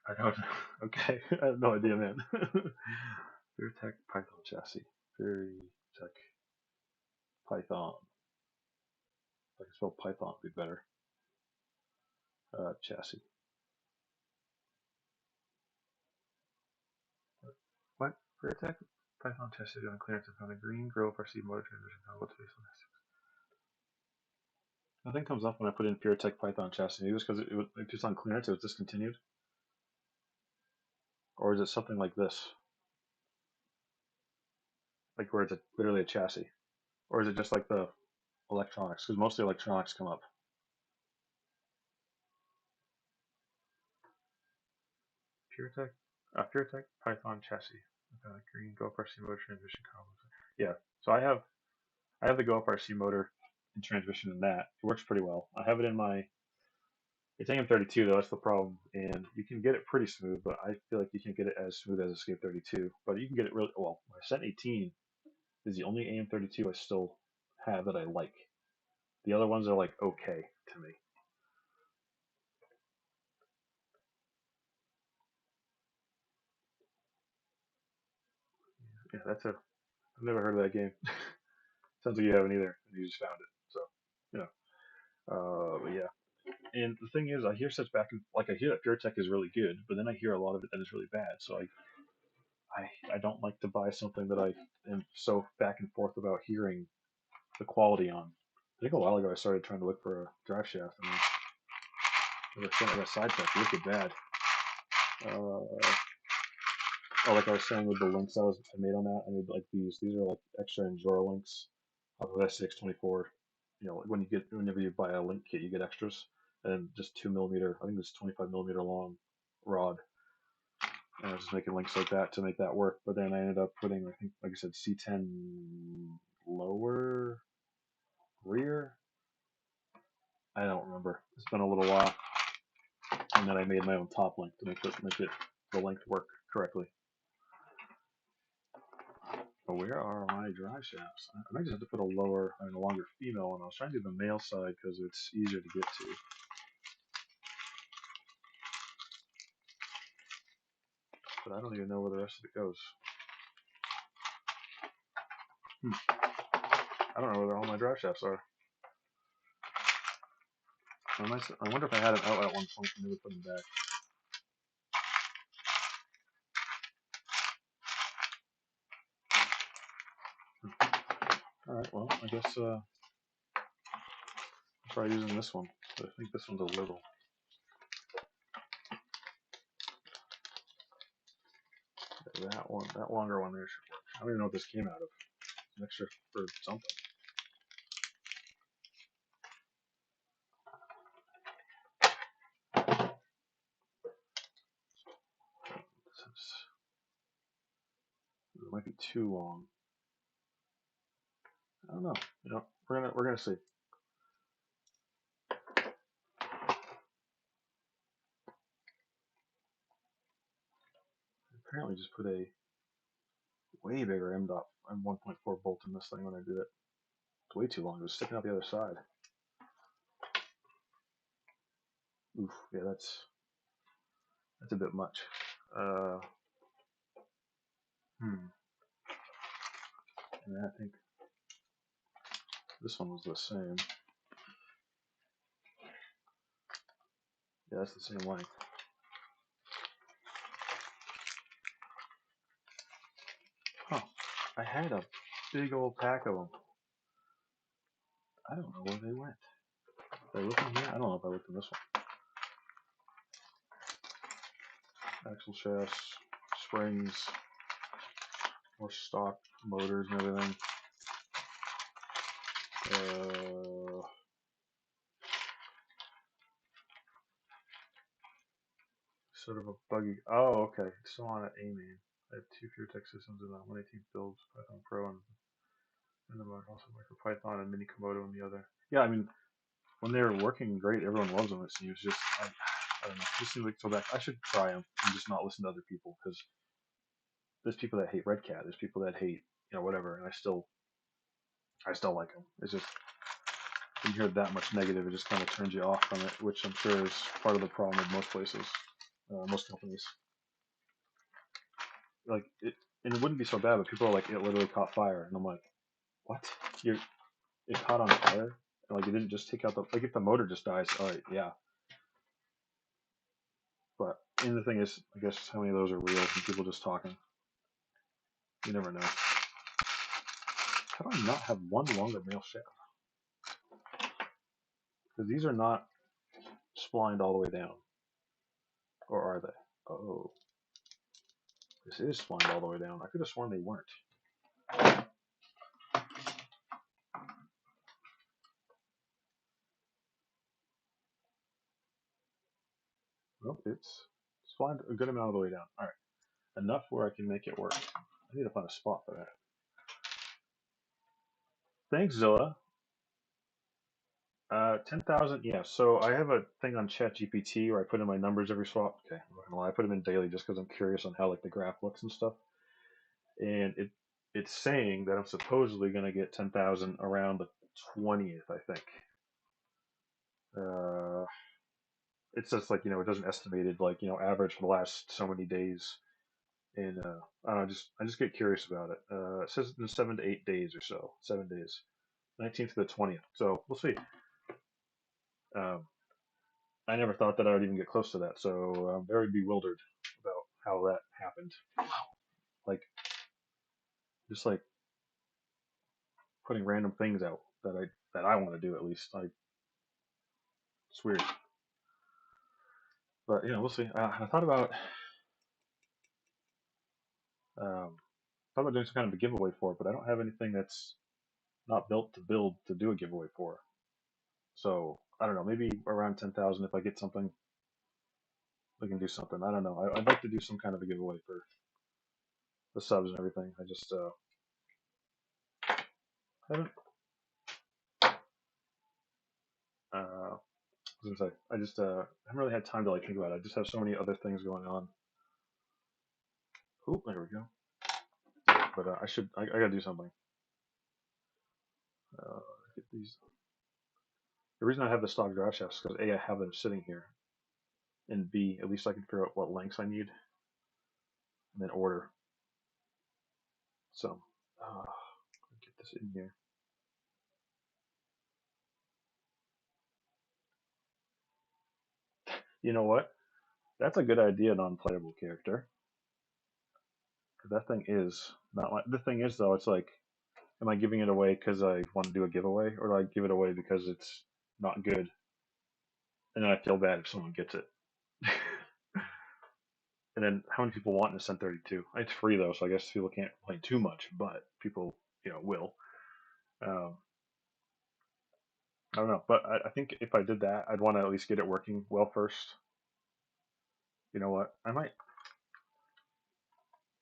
I don't know. Okay, I have no idea, man. PureTech Python chassis. PureTech Python. If I can spell Python, would be better. Chassis. What? PureTech Python tested on clearance and found a green Grove RC motor transmission combo based on this. Nothing comes up when I put in PureTech Python chassis. Maybe it's because if it's on clearance, it was discontinued. Or is it something like this? Like where it's literally a chassis? Or is it just like the electronics? Because mostly electronics come up. PureTech Python chassis. Green GoPRC motor transmission columns. Yeah, so I have the GoPRC motor and transmission in that. It works pretty well. I have it in my. It's AM32 though. That's the problem, and you can get it pretty smooth, but I feel like you can't get it as smooth as Escape 32. But you can get it really well. My Ascent 18 is the only AM32 I still have that I like. The other ones are like okay to me. Yeah, that's a. I've never heard of that game. Sounds like you haven't either, and you just found it. So, you know. But yeah. And the thing is, I hear such back and like I hear that PureTech is really good, but then I hear a lot of it that is really bad. So I don't like to buy something that I am so back and forth about hearing the quality on. I think a while ago I started trying to look for a drive shaft, and I got sidetracked. Wicked bad. Oh, like I was saying with the links I made on that, I made like these. These are like extra Enduro links off of SCX24. You know, whenever you buy a link kit, you get extras, and just 2 millimeter. I think it's 25 millimeter long rod. And I was just making links like that to make that work. But then I ended up putting, I think, like I said, C10 lower rear. I don't remember. It's been a little while. And then I made my own top link to make the length work correctly. But where are my drive shafts? I might just have to put a longer female one. I was trying to do the male side because it's easier to get to. But I don't even know where the rest of it goes. I don't know where all my drive shafts are. I wonder if I had them out at one point and never put them back. Alright, well, I guess I'll try using this one. But I think this one's a little. That one, that longer one there should work. I don't even know what this came out of. An extra for something. It might be too long. I don't know. You know, we're gonna see. Apparently, just put a way bigger M1.4 bolt in this thing when I did it. It's way too long. It was sticking out the other side. Oof. Yeah, that's a bit much. And I think this one was the same. Yeah, that's the same length. Huh. I had a big old pack of them. I don't know where they went. Did I look in here? I don't know if I looked in this one. Axle shafts, springs, more stock motors and everything. Sort of a buggy. Oh, okay. It's still on at A-Main. I have two PureTech systems in that 118 builds, Python Pro, and the also MicroPython and Mini Komodo in the other. Yeah, I mean, when they're working great, everyone loves them. It seems just I don't know. It just seems like so back. I should try them and just not listen to other people because there's people that hate Red Cat. There's people that hate whatever, and I still like them. It's just when you hear that much negative, it just kind of turns you off from it, which I'm sure is part of the problem with most places, most companies. Like it, and it wouldn't be so bad, but people are like, it literally caught fire, and I'm like, what? It caught on fire? And like it didn't just take out like if the motor just dies, all right, yeah. But and the thing is, I guess how many of those are real and people just talking? You never know. How do I not have one longer male shaft? Because these are not splined all the way down. Or are they? Oh. This is splined all the way down. I could have sworn they weren't. Nope, it's splined a good amount of the way down. Alright. Enough where I can make it work. I need to find a spot for that. Thanks, Zilla. 10,000, yeah. So I have a thing on ChatGPT where I put in my numbers every swap. Okay, I'm not gonna lie, I put them in daily just because I'm curious on how like the graph looks and stuff. And it's saying that I'm supposedly gonna get 10,000 around the 20th, I think. It's just like it doesn't estimated like average for the last so many days, and I don't know, I just get curious about it. It says in 7 to 8 days or so, 7 days, 19th to the 20th. So we'll see. Um, I never thought that I would even get close to that, so I'm very bewildered about how that happened. Like, just like putting random things out that I want to do at least. Like, it's weird, but we'll see. I um, thought about doing some kind of a giveaway for it, but I don't have anything that's not built to build to do a giveaway for. So I don't know. Maybe around 10,000, if I get something, we can do something. I don't know. I'd like to do some kind of a giveaway for the subs and everything. I just haven't. I was gonna say, I just haven't really had time to like think about it. I just have so many other things going on. Oh, there we go. But I gotta do something. Get these. The reason I have the stock drive shafts is because A, I have them sitting here, and B, at least I can figure out what lengths I need, and then order. So, get this in here. You know what? That's a good idea, non-playable character. That thing is not my. The thing is though, it's like, am I giving it away because I want to do a giveaway, or do I give it away because it's not good, and then I feel bad if someone gets it? And then how many people want an Ascent 32? It's free though, so I guess people can't complain too much, but people, will. Um, I don't know, but I think if I did that, I'd want to at least get it working well first. You know what? I might.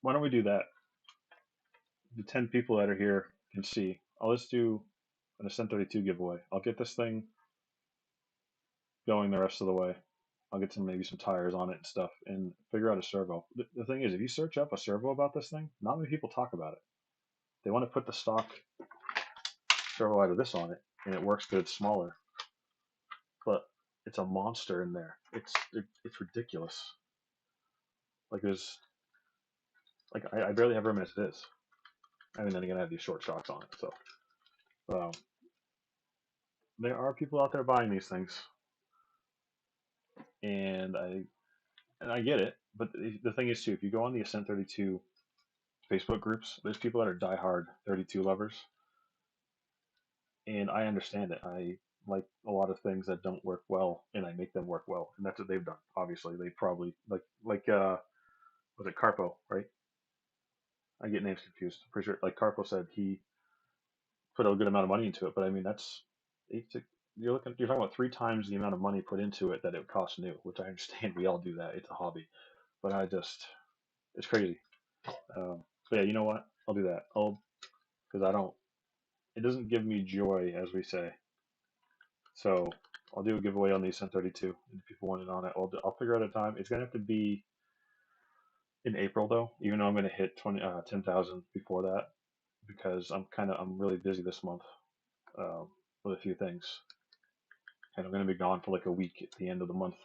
Why don't we do that? The 10 people that are here can see. I'll just do an Ascent 32 giveaway. I'll get this thing going the rest of the way. I'll get maybe some tires on it and stuff, and figure out a servo. The thing is, if you search up a servo about this thing, not many people talk about it. They want to put the stock servo out of this on it, and it works good smaller, but it's a monster in there. It's ridiculous. Like I barely have room as it is. I mean, then again, I have these short shocks on it, so um, there are people out there buying these things, and I get it. But the thing is too, if you go on the Ascent 32 Facebook groups, there's people that are diehard 32 lovers, and I understand it. I like a lot of things that don't work well, and I make them work well, and that's what they've done. Obviously, they probably was it Carpo, right? I get names confused. I'm pretty sure, like Carpo said, he put a good amount of money into it, but I mean that's you're talking about 3 times the amount of money put into it that it costs new, which I understand. We all do that. It's a hobby, but it's crazy. But yeah, you know what? I'll do that. Because I don't. It doesn't give me joy, as we say. So I'll do a giveaway on the Ascent 32, and if people want it on it, I'll figure out a time. It's gonna have to be in April though, even though I'm gonna hit 10,000 before that, because I'm really busy this month with a few things, and I'm gonna be gone for like a week at the end of the month.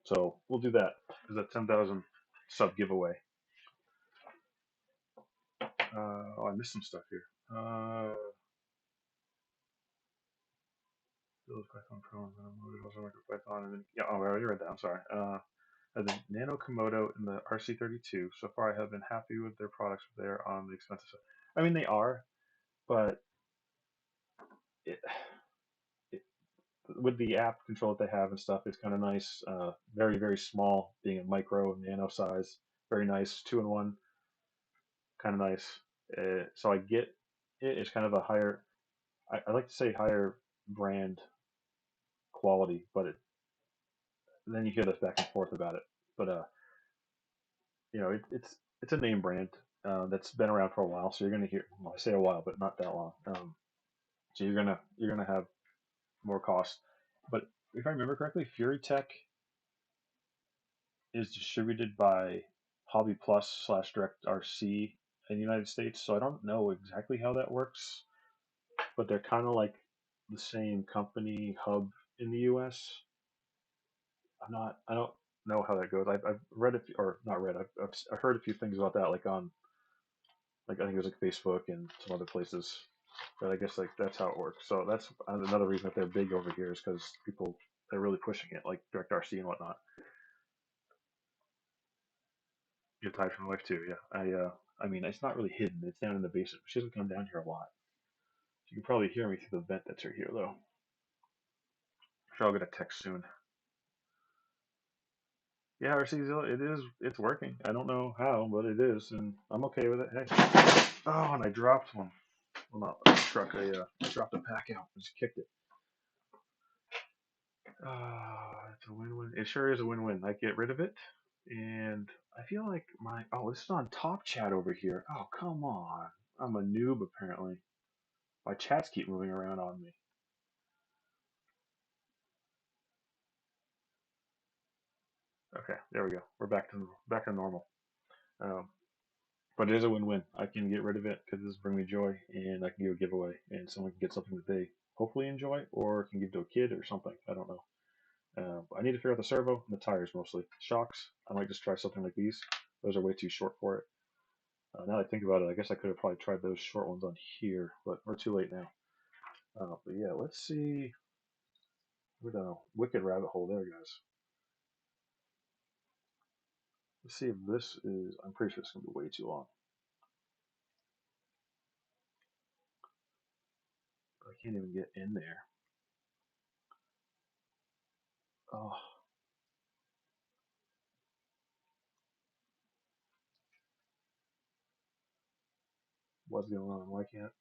So we'll do that as a 10,000 sub giveaway. I missed some stuff here. Python Pro and Python, and then yeah, I already read that. I'm sorry. The Nano Komodo and the RC32. So far, I have been happy with their products. They're on the expensive side. I mean, they are, but it, with the app control that they have and stuff, it's kind of nice. Very very small, being a micro nano size, very nice, 2-in-1, kind of nice. So I get it. It's kind of a higher. I like to say higher brand quality, but then you hear this back and forth about it. But it's a name brand that's been around for a while, so you're gonna hear. Well, I say a while, but not that long. So you're gonna have more cost. But if I remember correctly, Fury Tech is distributed by Hobby Plus / Direct RC in the United States. So I don't know exactly how that works, but they're kind of like the same company hub in the US. I don't know how that goes. I've read a few, or not read. I've heard a few things about that, like on like I think it was like Facebook and some other places. But I guess like that's how it works. So that's another reason that they're big over here is because people they're really pushing it, like Direct RC and whatnot. Get tired from my wife too. Yeah, I mean it's not really hidden. It's down in the basement. She doesn't come down here a lot. You can probably hear me through the vent that's right here though. I'm sure I'll get a text soon. Yeah, RC it's working. I don't know how, but it is, and I'm okay with it. Hey. Oh, and I dropped one. Well, not a truck. I dropped a pack out. I just kicked it. It's a win-win. It sure is a win-win. I get rid of it, and I feel like this is on top chat over here. Oh, come on. I'm a noob apparently. My chats keep moving around on me. Okay, there we go. We're back to normal. Um, but it is a win-win. I can get rid of it because this bring me joy, and I can do a giveaway, and someone can get something that they hopefully enjoy, or can give to a kid or something. I don't know. I need to figure out the servo and the tires mostly. Shocks, I might just try something like these. Those are way too short for it. Now that I think about it, I guess I could have probably tried those short ones on here, but we're too late now. But yeah, let's see. We're down a wicked rabbit hole there, guys. Let's see if this is. I'm pretty sure it's going to be way too long. I can't even get in there. Oh, what's going on? Why can't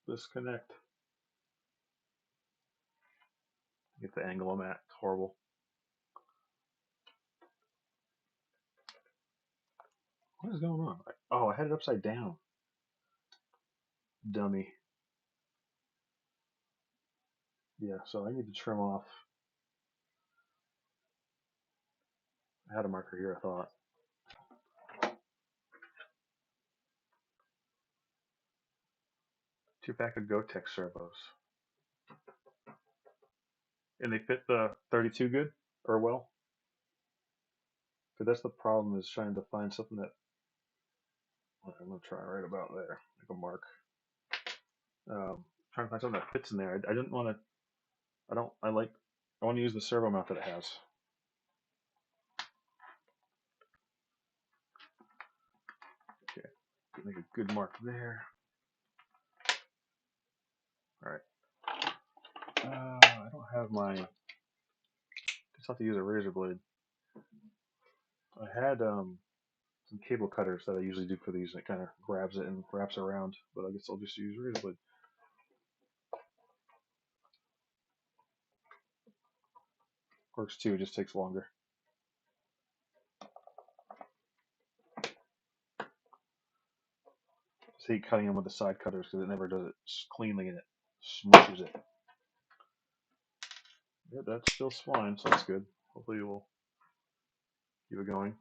this connect? Get the angle I'm at. It's horrible. What is going on? Oh, I had it upside down. Dummy. Yeah, so I need to trim off. I had a marker here, I thought. 2-pack of Gotex servos. And they fit the 32 good? Or well? Because that's the problem, is trying to find something that. I'm going to try right about there. Make a mark. Trying to find something that fits in there. I didn't want to. I don't. I like. I want to use the servo mount that it has. Okay. Make a good mark there. All right. I don't have my. Just have to use a razor blade. I had some cable cutters that I usually do for these, and it kind of grabs it and wraps around. But I guess I'll just use a razor blade. Works too. It just takes longer. I hate cutting them with the side cutters because it never does it cleanly, and it smushes it. Yeah, that's still spline, so that's good. Hopefully we'll keep it going.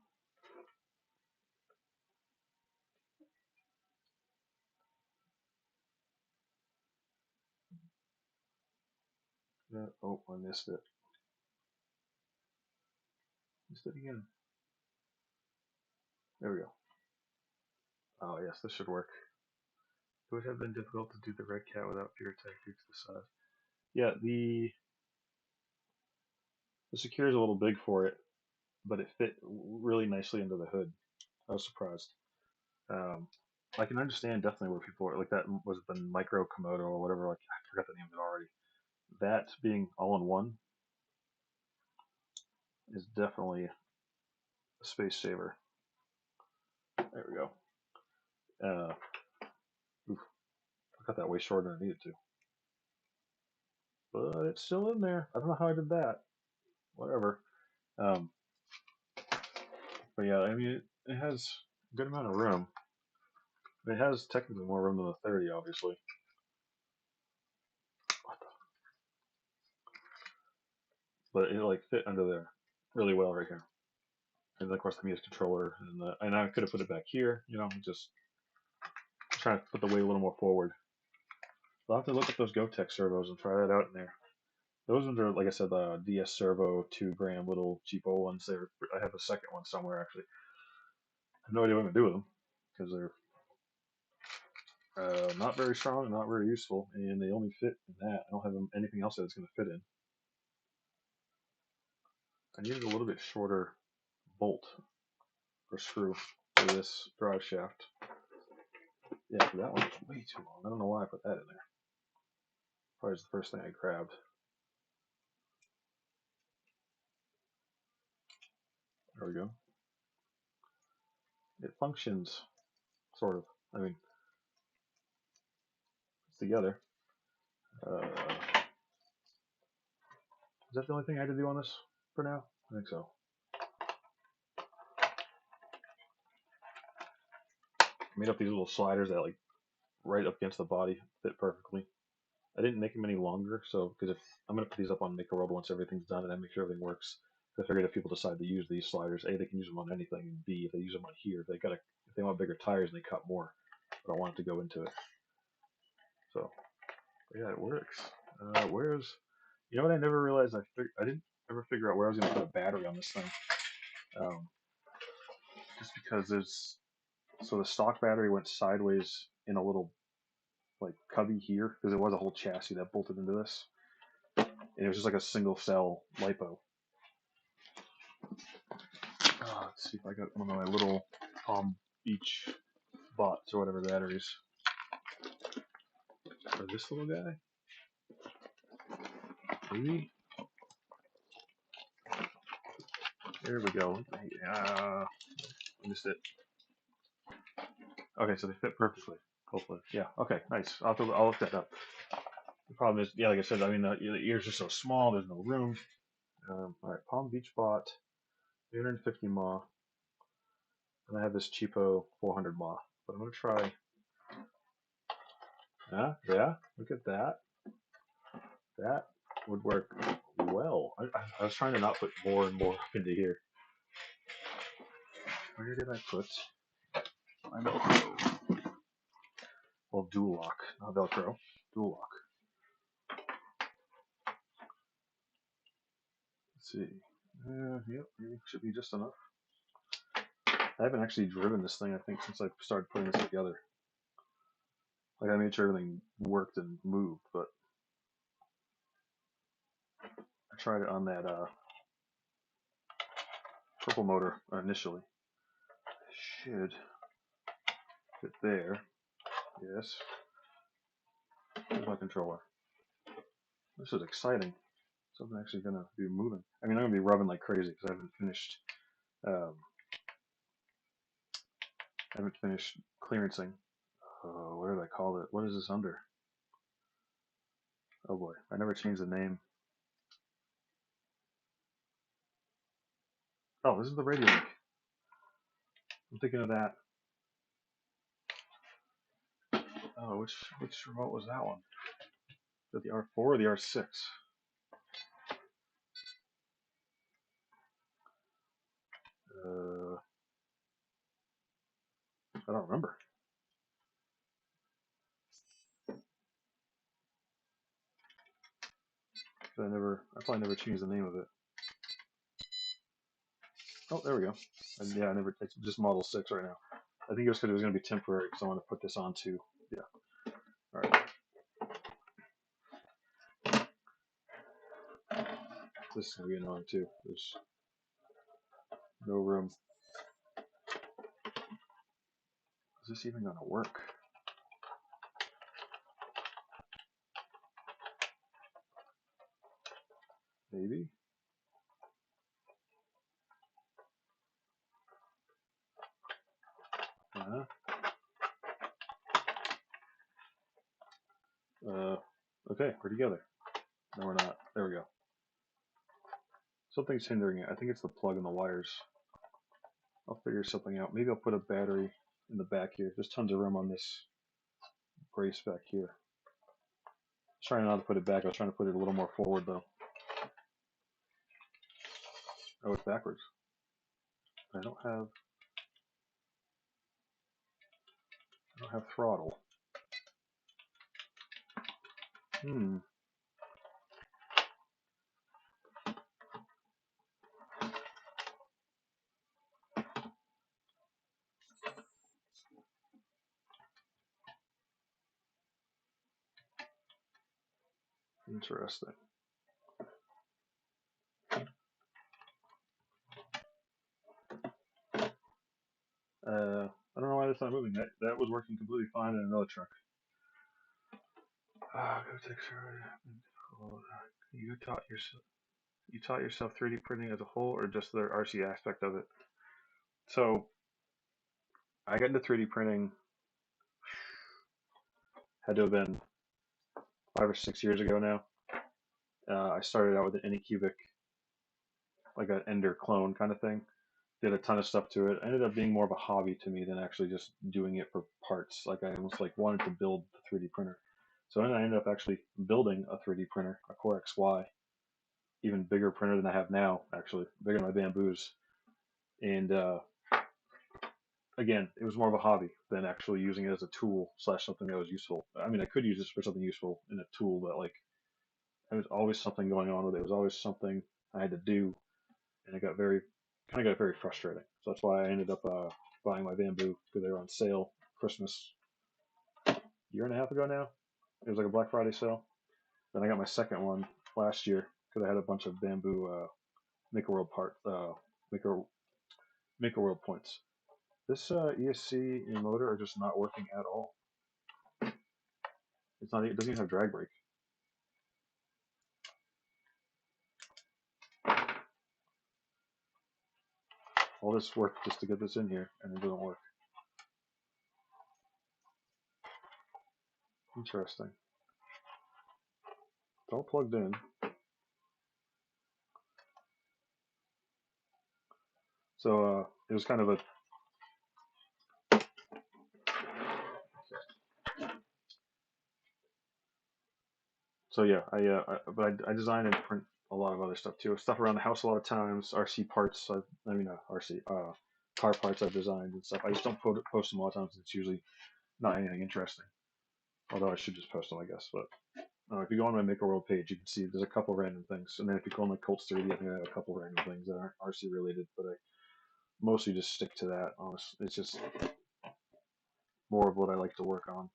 Yeah. Oh, I missed it. Missed it again. There we go. Oh yes, this should work. It would have been difficult to do the red cat without pure tech due to the size. Yeah, the secure is a little big for it, but it fit really nicely into the hood. I was surprised. Um, I can understand definitely where people are like that. Was it the micro Komodo or whatever? Like I forgot the name of it already. that being all in one is definitely a space saver. There we go. Oof, I got that way shorter than I needed to. But it's still in there. I don't know how I did that. Whatever. Um, but yeah, I mean, it has a good amount of room. It has technically more room than the 30, obviously. But it like fit under there really well right here. And then of course the music controller, and I could have put it back here, just trying to put the weight a little more forward. I'll have to look at those GoTech servos and try that out in there. Those ones are, like I said, the DS Servo 2 gram little cheapo ones. I have a second one somewhere actually. I have no idea what I'm gonna do with them because they're not very strong and not very useful, and they only fit in that. I don't have anything else that it's gonna fit in. I needed a little bit shorter bolt or screw for this drive shaft. Yeah, that one's way too long. I don't know why I put that in there. Probably was the first thing I grabbed. There we go. It functions, sort of. I mean, it's together. Is that the only thing I had to do on this for now? I think so. I made up these little sliders that like right up against the body fit perfectly. I didn't make them any longer, so because if I'm gonna put these up on Make a Robot once everything's done and I make sure everything works. I figured if people decide to use these sliders, A, they can use them on anything, and B, if they use them on here, if they want bigger tires and they cut more, I don't want it to go into it. So yeah, it works. Where's you know what I never realized I didn't ever figure out where I was gonna put a battery on this thing. Just because the stock battery went sideways in a little like cubby here because it was a whole chassis that bolted into this, and it was just like a single cell lipo. Let's see if I got one of my little Palm Beach bots or whatever batteries for this little guy. Maybe. There we go. I missed it. Okay, so they fit perfectly. Hopefully, yeah. Okay, nice. I'll look that up. The problem is, yeah, like I said, I mean, the ears are so small. There's no room. All right, Palm Beach bot, 350 mAh, and I have this cheapo 400 mAh. But I'm gonna try. Yeah. Look at that. That would work well. I was trying to not put more and more into here. Where did I put my Velcro? Well, dual lock, not Velcro. Dual lock. Let's see. Yep, should be just enough. I haven't actually driven this thing, I think, since I started putting this together. Like, I made sure everything worked and moved, but I tried it on that purple motor initially. Should fit there. Yes. Here's my controller. This is exciting. Something actually gonna be moving. I mean, I'm gonna be rubbing like crazy because um, I haven't finished clearancing. What did I call it? What is this under? Oh boy, I never changed the name. Oh, this is the radio link. I'm thinking of that. Oh, which remote was that one? Is that the R4 or the R6? I don't remember. I probably never changed the name of it. Oh, there we go. And yeah, it's just Model 6 right now. I think it was because it was going to be temporary because I want to put this onto, yeah. All right. This is going to be annoying too. There's no room. Is this even going to work? Maybe. Okay, we're together. No, we're not. There we go. Something's hindering it. I think it's the plug and the wires. I'll figure something out. Maybe I'll put a battery in the back here. There's tons of room on this brace back here. I was trying not to put it back. I was trying to put it a little more forward, though. Oh, it's backwards. I don't have throttle. Interesting. I don't know why that's not moving. That was working completely fine in another truck. Go take you taught yourself 3D printing as a whole, or just the RC aspect of it? So I got into 3D printing. Had to have been 5 or 6 years ago now. I started out with an Anycubic, like an Ender clone kind of thing. Did a ton of stuff to it. Ended up being more of a hobby to me than actually just doing it for parts. Like I almost like wanted to build the 3D printer. So then I ended up actually building a 3D printer, a Core XY, even bigger printer than I have now, actually, bigger than my Bamboos. And again, it was more of a hobby than actually using it as a tool / something that was useful. I mean, I could use this for something useful in a tool, but like there was always something going on with it. It was always something I had to do, and it got very frustrating. So that's why I ended up buying my Bamboo because they were on sale Christmas year and a half ago now. It was like a Black Friday sale. Then I got my second one last year because I had a bunch of Bamboo Maker World Maker World points. This ESC and motor are just not working at all. It's not. It doesn't even have drag brake. All this work just to get this in here, and it doesn't work. Interesting. It's all plugged in. So it was kind of a. So yeah, I design and print a lot of other stuff too. Stuff around the house a lot of times. RC parts. RC. Car parts I've designed and stuff. I just don't post them a lot of times. It's usually not anything interesting. Although I should just post them, I guess. But if you go on my Maker World page, you can see there's a couple random things. And then if you go on my Colts 3D, I think I have a couple random things that aren't RC related. But I mostly just stick to that. Honestly, it's just more of what I like to work on.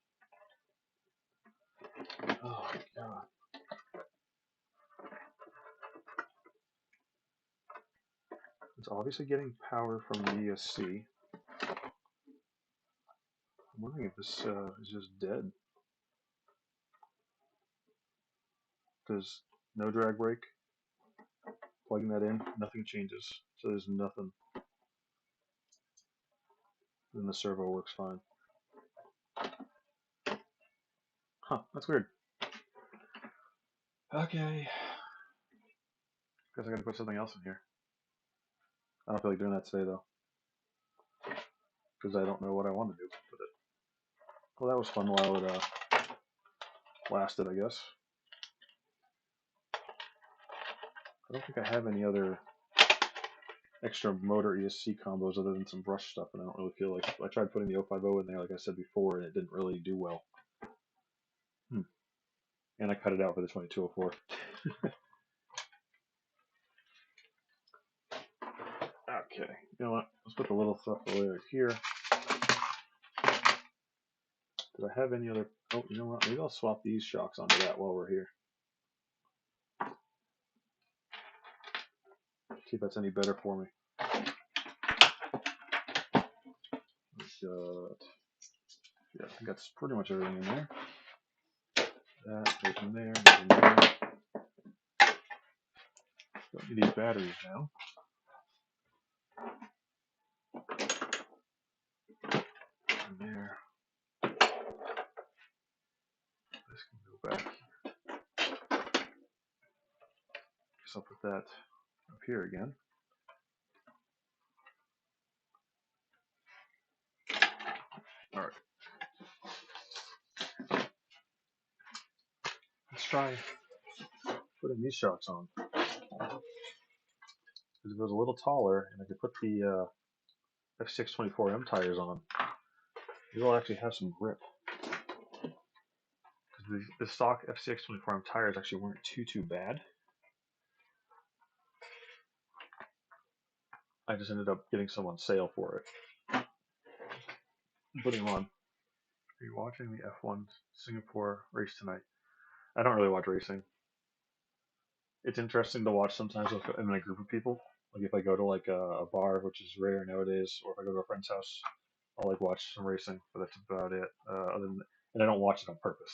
Oh my god. It's obviously getting power from the ESC. I'm wondering if this is just dead. There's no drag brake. Plugging that in, nothing changes. So there's nothing. Then the servo works fine. Huh, that's weird. Okay. Guess I gotta put something else in here. I don't feel like doing that today though. Because I don't know what I want to do with it. Well, that was fun while it lasted, I guess. I don't think I have any other extra motor ESC combos other than some brush stuff, and I don't really feel like I tried putting the 050 in there, like I said before, and it didn't really do well. And I cut it out for the 2204. Okay, you know what? Let's put the little stuff away right here. Did I have any other? Oh, you know what? Maybe I'll swap these shocks onto that while we're here. See if that's any better for me. Yeah, I think that's pretty much everything in there. That goes in there, goes in there. Don't need these batteries now. And there. This can go back. Guess I'll put that up here again. All right. Let's try putting these shocks on. Because if it was a little taller and I could put the F624M tires on, it'll actually have some grip. The stock SCX24M tires actually weren't too bad. I just ended up getting some on sale for it. Putting them on. Are you watching the F1 Singapore race tonight? I don't really watch racing. It's interesting to watch sometimes if I'm in a group of people. Like if I go to like a bar, which is rare nowadays, or if I go to a friend's house, I'll like watch some racing, but that's about it. And I don't watch it on purpose.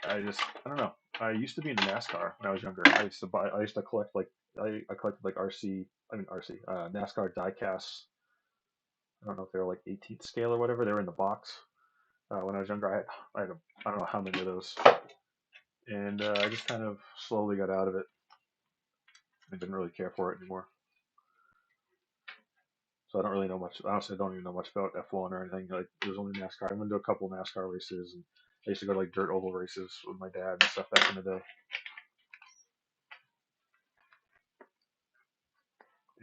I don't know. I used to be into NASCAR when I was younger. I used to collect like I collected like NASCAR diecasts. I don't know if they were like 18th scale or whatever. They were in the box. When I was younger, I don't know how many of those, and I just kind of slowly got out of it. I didn't really care for it anymore. So I don't really know much. Honestly, I don't even know much about F1 or anything. Like, it was only NASCAR. I went to a couple of NASCAR races, and I used to go to like dirt oval races with my dad and stuff back in the day.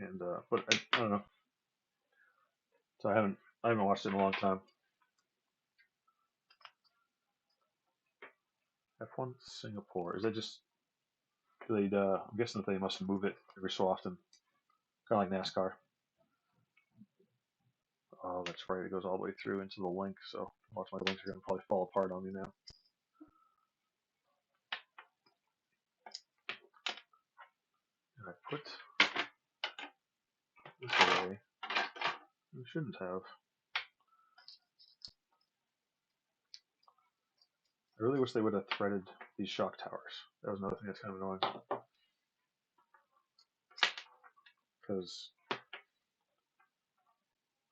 And but I don't know. So I haven't watched it in a long time. F1 Singapore, is that just they? I'm guessing that they must move it every so often, kind of like NASCAR. Oh, that's right. It goes all the way through into the link. So watch, my links are gonna probably fall apart on me now. And I put this away. We shouldn't have. I really wish they would have threaded these shock towers. That was another thing that's kind of annoying. Because I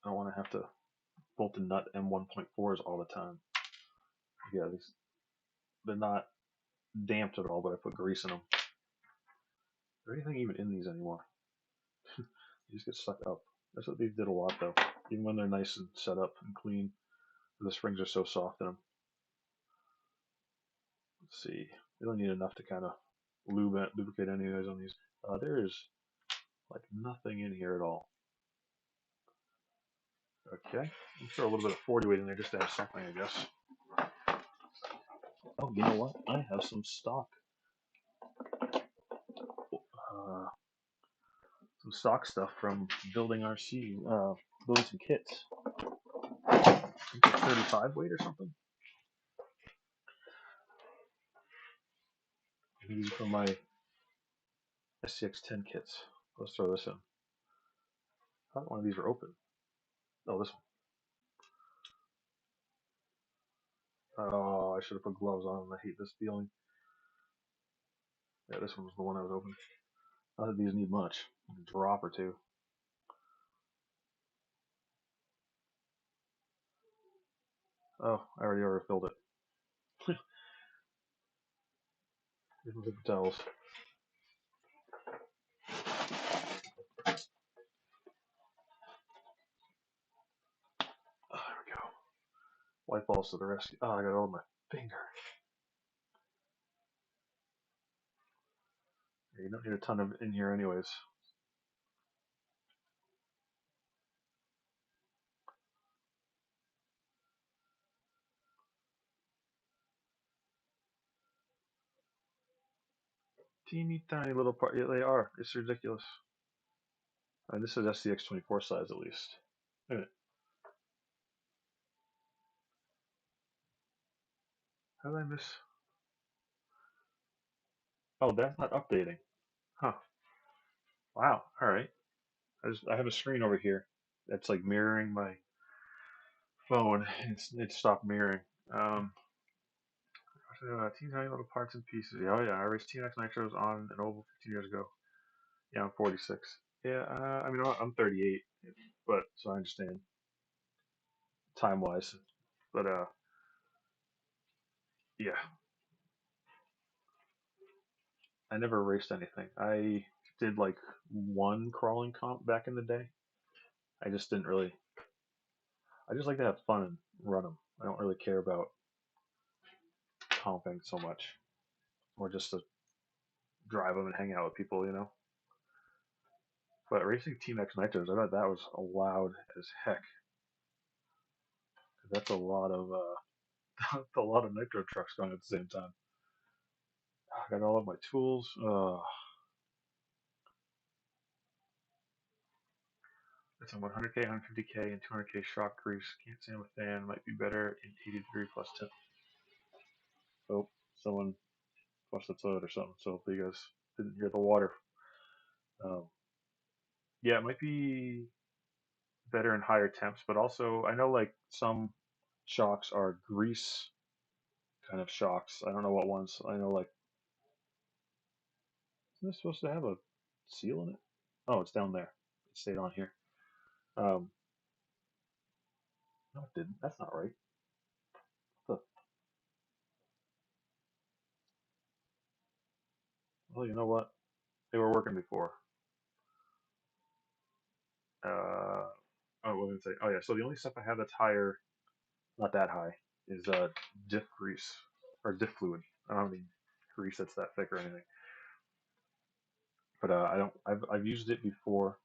don't want to have to bolt and nut M1.4s all the time. Yeah, they're not damped at all, but I put grease in them. Is there anything even in these anymore? They just get stuck up. That's what these did a lot, though. Even when they're nice and set up and clean, the springs are so soft in them. Let's see. They don't need enough to kind of lubricate any of those on these. There is like nothing in here at all. Okay, I'm throw a little bit of 40 weight in there just to have something, I guess. Oh, you know what? I have some stock. Some stock stuff from building RC, building some kits. I think it's 35 weight or something. These are from my SCX10 kits. Let's throw this in. I thought one of these were open. Oh, this one. Oh, I should have put gloves on. I hate this feeling. Yeah, this one was the one I was open. Not that these need much. A drop or two. Oh, I already overfilled it. These are the towels. Oh, there we go. White balls to the rescue. Oh, I got it on my finger. Yeah, you don't need a ton of in here anyways. Teeny tiny little part. Yeah, they are. It's ridiculous. And this is SCX24 size at least. Look at it. How did I miss? Oh, that's not updating. Huh. Wow. All right. I have a screen over here that's like mirroring my phone. It stopped mirroring. teeny tiny little parts and pieces. Yeah, oh yeah, I raced TNX Nitros on an oval 15 years ago. Yeah, I'm 46. Yeah, I mean, I'm 38, but so I understand time wise. But yeah, I never raced anything. I did like one crawling comp back in the day. I just didn't really. I just like to have fun and run them. I don't really care about comping so much, or just to drive them and hang out with people, you know. But racing Team X Nitros, I bet that was loud as heck. That's a lot of that's a lot of nitro trucks going at the same time. I got all of my tools. It's on 100K, 150K, and 200K shock grease. Can't stand with fan. Might be better in 80-degree plus tip. Oh, someone flushed the toilet or something. So hopefully you guys didn't hear the water. Um, yeah, it might be better in higher temps, but also I know like some shocks are grease kind of shocks. I don't know what ones. I know like isn't this supposed to have a seal in it? Oh, it's down there. It stayed on here. Um, no, it didn't. That's not right. The, well, you know what? They were working before. Oh, what did I say? Oh yeah. So the only stuff I have that's higher, not that high, is diff grease or diff fluid. I don't have any grease that's that thick or anything. But I don't. I've used it before,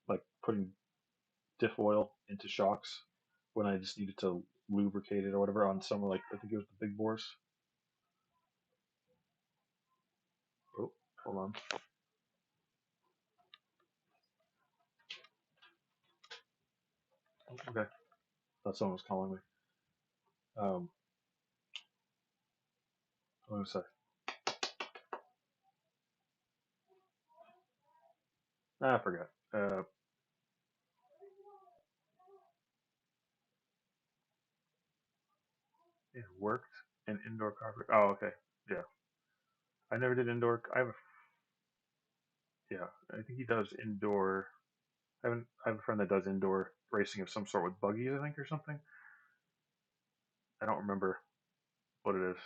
like putting diff oil into shocks when I just needed to lubricate it or whatever on some like I think it was the big bores. Oh, hold on. Oh, okay, thought someone was calling me. What was I? I forgot. It worked in indoor carpet. Oh, okay. Yeah, I never did indoor. Yeah, I think he does indoor. I have a friend that does indoor racing of some sort with buggies, I think, or something. I don't remember what it is.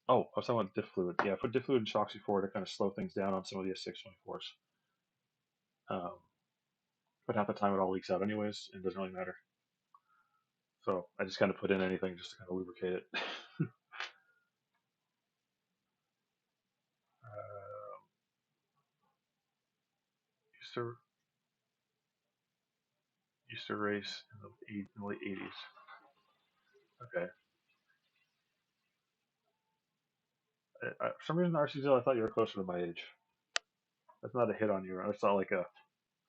Oh, I was talking about diff fluid. Yeah, I put diff fluid in shocks before to kind of slow things down on some of the SCX24s. Um, but half the time it all leaks out anyways, and it doesn't really matter. So I just kind of put in anything just to kind of lubricate it. used to used to race in the late '80s. Okay. For some reason, RCZL, I thought you were closer to my age. That's not a hit on you. It's not like a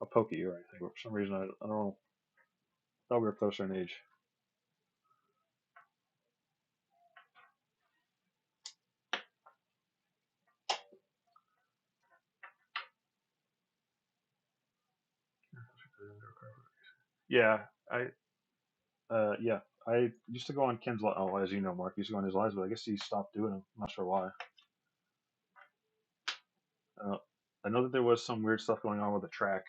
poke at you or anything. But for some reason, I don't know. I thought we were closer in age. Yeah, yeah, I used to go on Ken's. Oh, as you know, Mark used to go on his lives, but I guess he stopped doing them. I'm not sure why. Uh, I know that there was some weird stuff going on with the track,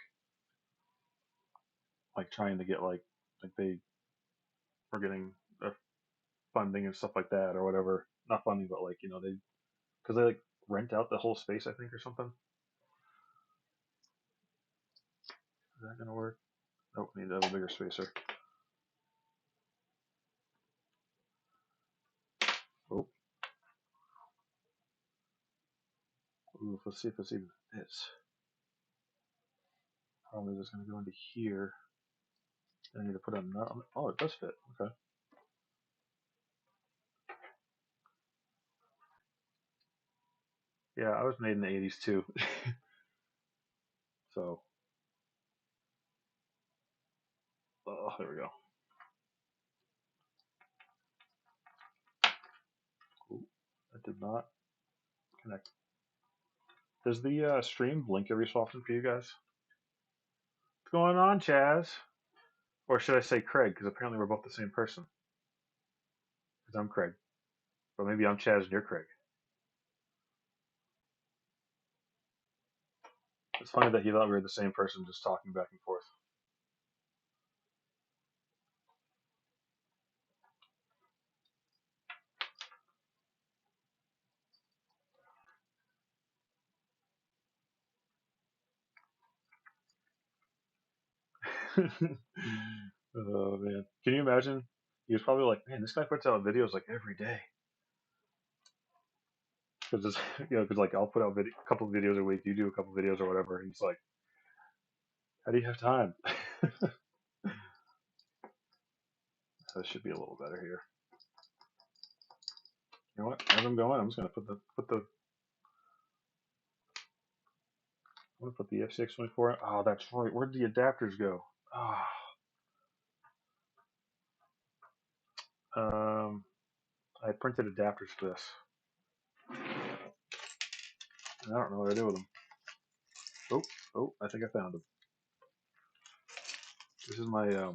like trying to get like they were getting funding and stuff like that or whatever. Not funding, but like they because they like rent out the whole space, I think, or something. Is that gonna work? Nope, need to have a bigger spacer. Oh, ooh, let's see if this even fits. Probably just gonna go into here. I need to put a nut on it. Oh, it does fit. Okay. Yeah, I was made in the '80s too. So, oh, there we go. Ooh, that did not connect. Does the stream blink every so often for you guys? What's going on, Chaz? Or should I say Craig? Because apparently we're both the same person. Because I'm Craig. But maybe I'm Chaz and you're Craig. It's funny that he thought we were the same person just talking back and forth. Oh man, can you imagine? He was probably like, "Man, this guy puts out videos like every day." Because because like I'll put out a couple of videos a week, you do a couple of videos or whatever. And he's like, "How do you have time?" This should be a little better here. You know what? As I'm going, I'm just gonna put the SCX24. Oh, that's right. Where'd the adapters go? I printed adapters for this. I don't know what to do with them. I think I found them. This is my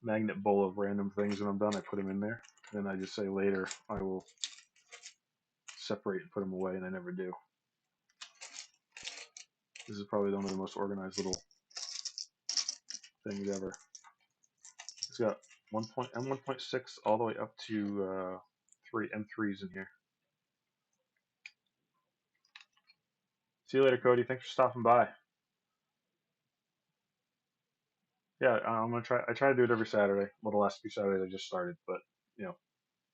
magnet bowl of random things. When I'm done, I put them in there. Then I just say later I will separate and put them away, and I never do. This is probably one of the most organized little things ever. It's got M1.6 all the way up to three M3s in here. See you later, Cody. Thanks for stopping by. Yeah, I'm gonna try. I try to do it every Saturday. Well, the last few Saturdays I just started, but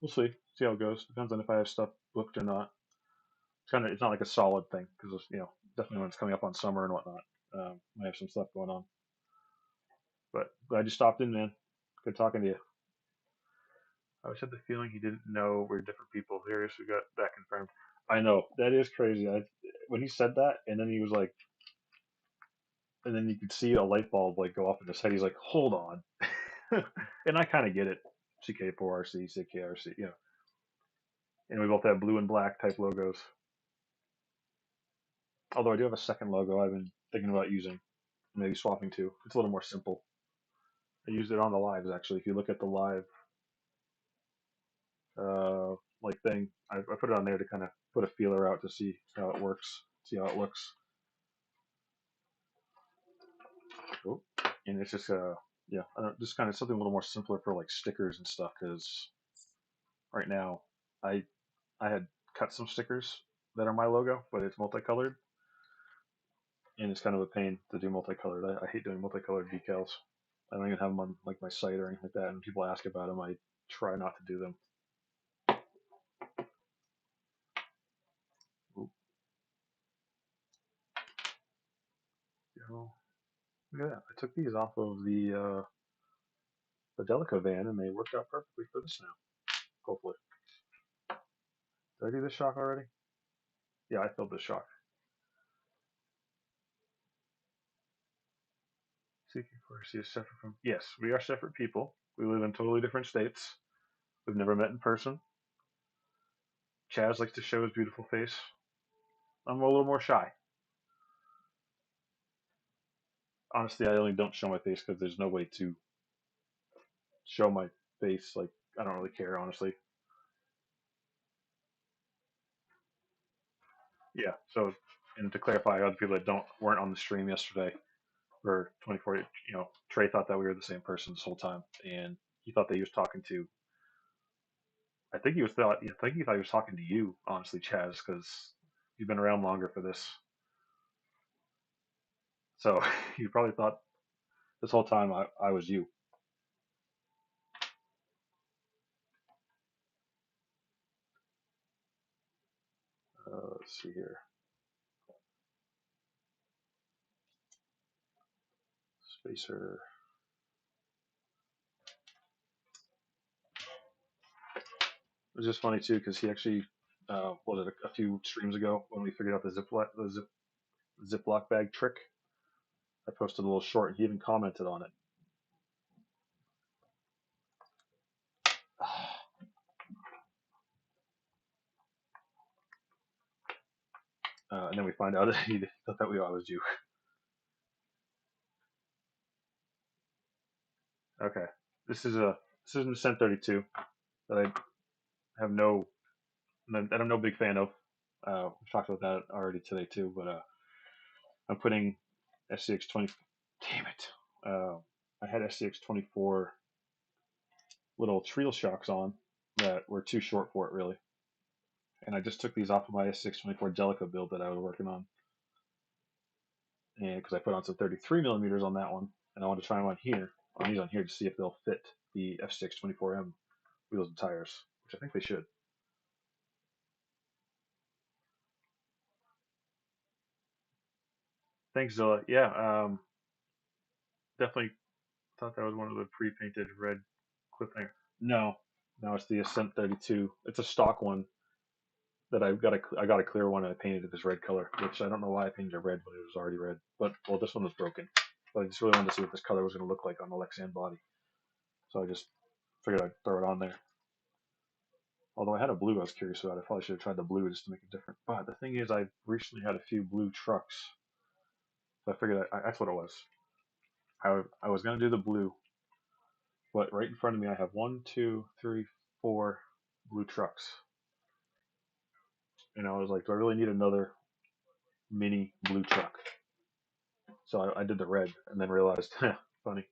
we'll see. See how it goes. Depends on if I have stuff booked or not. It's not like a solid thing because definitely when it's coming up on summer and whatnot, I have some stuff going on. But glad you stopped in, man. Good talking to you. I always had the feeling he didn't know we're different people. Here, so we got that confirmed. I know that is crazy. When he said that, and then he was like, and then you could see a light bulb like go off in his head. He's like, "Hold on," and I kind of get it. CK4RC, CKRC, and we both have blue and black type logos. Although I do have a second logo I've been thinking about using, maybe swapping to. It's a little more simple. I used it on the lives actually. If you look at the live like thing, I put it on there to kind of put a feeler out to see how it works, see how it looks. Oh, and it's just just kind of something a little more simpler for like stickers and stuff. Because right now, I I had cut some stickers that are my logo, but it's multicolored, and it's kind of a pain to do multicolored. I hate doing multicolored decals. I don't even have them on like my site or anything like that. And people ask about them, I try not to do them. Ooh, look at that. I took these off of the Delica van, and they worked out perfectly for this now. Hopefully, did I do this shock already? Yeah, I filled this shock. CKRC is separate from. Yes, we are separate people. We live in totally different states. We've never met in person. Chaz likes to show his beautiful face. I'm a little more shy. Honestly, I only don't show my face because there's no way to show my face. Like, I don't really care, honestly. Yeah. So, and to clarify, other people that weren't on the stream yesterday or 24, Trey thought that we were the same person this whole time, and he thought that he was talking to. I think he thought he was talking to you, honestly, Chaz, because you've been around longer for this. So you probably thought this whole time I was you. Let's see here. Spacer. It was just funny too because he actually, was it a few streams ago when we figured out the Ziploc bag trick? I posted a little short and he even commented on it. And then we find out that he thought that I was you. Okay, this is an Ascent 32 that I have no that I'm no big fan of. We've talked about that already today too, but I'm putting SCX20. Damn it! I had SCX24 little treal shocks on that were too short for it really, and I just took these off of my SCX24 Delica build that I was working on, and because I put on some 33 millimeters on that one, and I want to try them on these on here to see if they'll fit the F624M wheels and tires, which I think they should. Thanks, Zilla. Yeah, definitely thought that was one of the pre-painted red cliffhanger. No, no, it's the Ascent 32. It's a stock one that I got a clear one and I painted it this red color, which I don't know why I painted it red, but it was already red. But well, this one was broken. But I just really wanted to see what this color was going to look like on the Lexan body, so I just figured I'd throw it on there. Although I had a blue I was curious about. I probably should have tried the blue just to make it different. But the thing is, I recently had a few blue trucks, so I figured that's what it was. I was going to do the blue, but right in front of me I have 1, 2, 3, 4 blue trucks. And I was like, do I really need another mini blue truck? So I did the red and then realized, funny.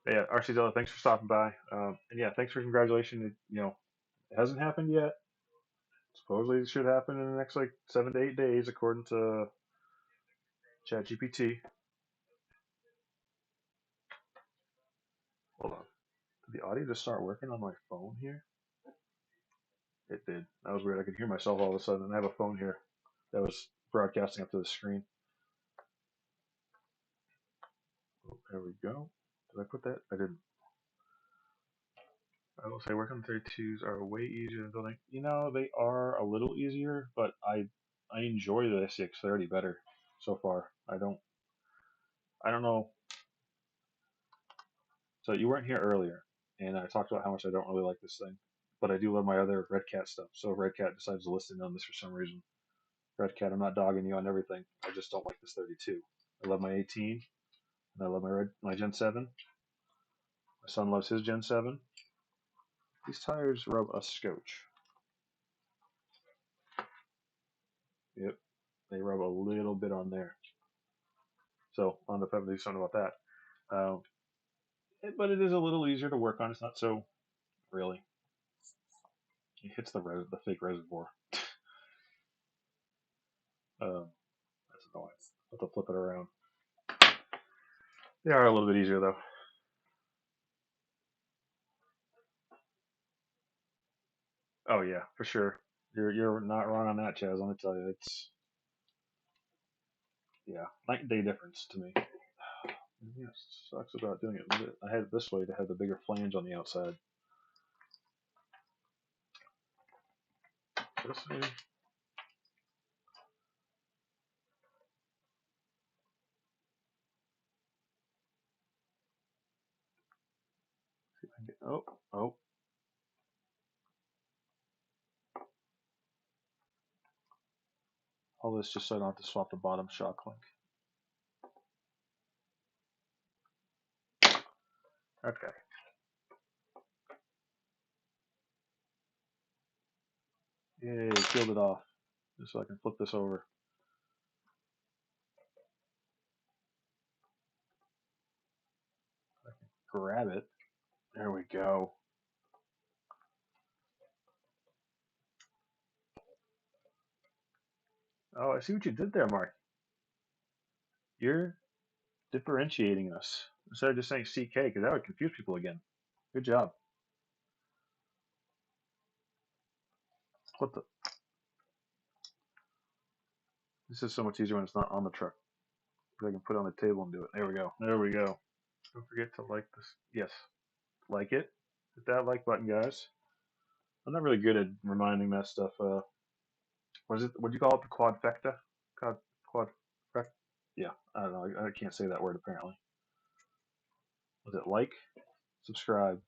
But yeah, RC Zella, thanks for stopping by. And yeah, thanks for congratulations. It hasn't happened yet. Supposedly it should happen in the next like 7 to 8 days, according to ChatGPT. Hold on. Did the audio just start working on my phone here? It did. That was weird. I could hear myself all of a sudden, and I have a phone here that was broadcasting up to the screen. Oh, there we go. Did I put that? I didn't. I will say working on 32s are way easier than building. They are a little easier, but I enjoy the SCX30 better so far. I don't know. So you weren't here earlier, and I talked about how much I don't really like this thing, but I do love my other Red Cat stuff. So if Red Cat decides to listen on this for some reason, Red Cat, I'm not dogging you on everything. I just don't like this 32. I love my 18, and I love my Gen 7. My son loves his Gen 7. These tires rub a scotch. Yep, they rub a little bit on there. So on the to do something about that. But it is a little easier to work on. It's not so really. It hits the fake reservoir. That's annoying. I'll have to flip it around. They are a little bit easier though. Oh yeah, for sure. You're not wrong on that, Chaz. Let me tell you, it's night and day difference to me. Yeah, sucks about doing it. I had it this way to have the bigger flange on the outside. This way. Oh, oh. All this just so I don't have to swap the bottom shock link. Okay. Yay, peeled it off. Just so I can flip this over. I can grab it. There we go. Oh, I see what you did there, Mark. You're differentiating us instead of just saying CK, because that would confuse people again. Good job. What the? This is so much easier when it's not on the truck. I can put it on the table and do it. There we go. There we go. Don't forget to like this. Yes, like it. Hit that like button, guys. I'm not really good at reminding that stuff. What is it? What do you call it? The quadfecta? Quadfecta? Yeah, I don't know. I can't say that word apparently. Was it like, subscribe,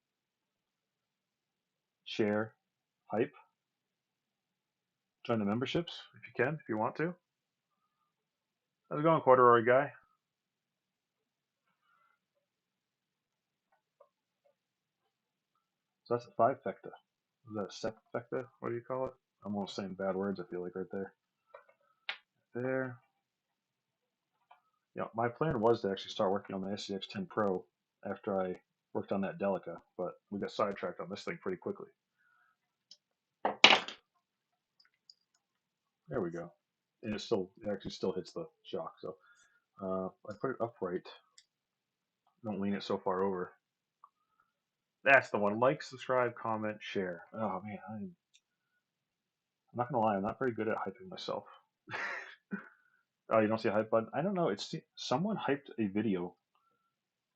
share, hype? Join the memberships if you can, if you want to. How's it going, corduroy guy? So that's a 5 fecta. Is that sepfecta? What do you call it? I'm almost saying bad words, I feel like, right there. There. Yeah, my plan was to actually start working on the SCX10 Pro after I worked on that Delica, but we got sidetracked on this thing pretty quickly. There we go. And it actually still hits the shock. So I put it upright. Don't lean it so far over. That's the one. Like, subscribe, comment, share. Oh man, I'm not gonna lie. I'm not very good at hyping myself. Oh, you don't see a hype button? I don't know. It's someone hyped a video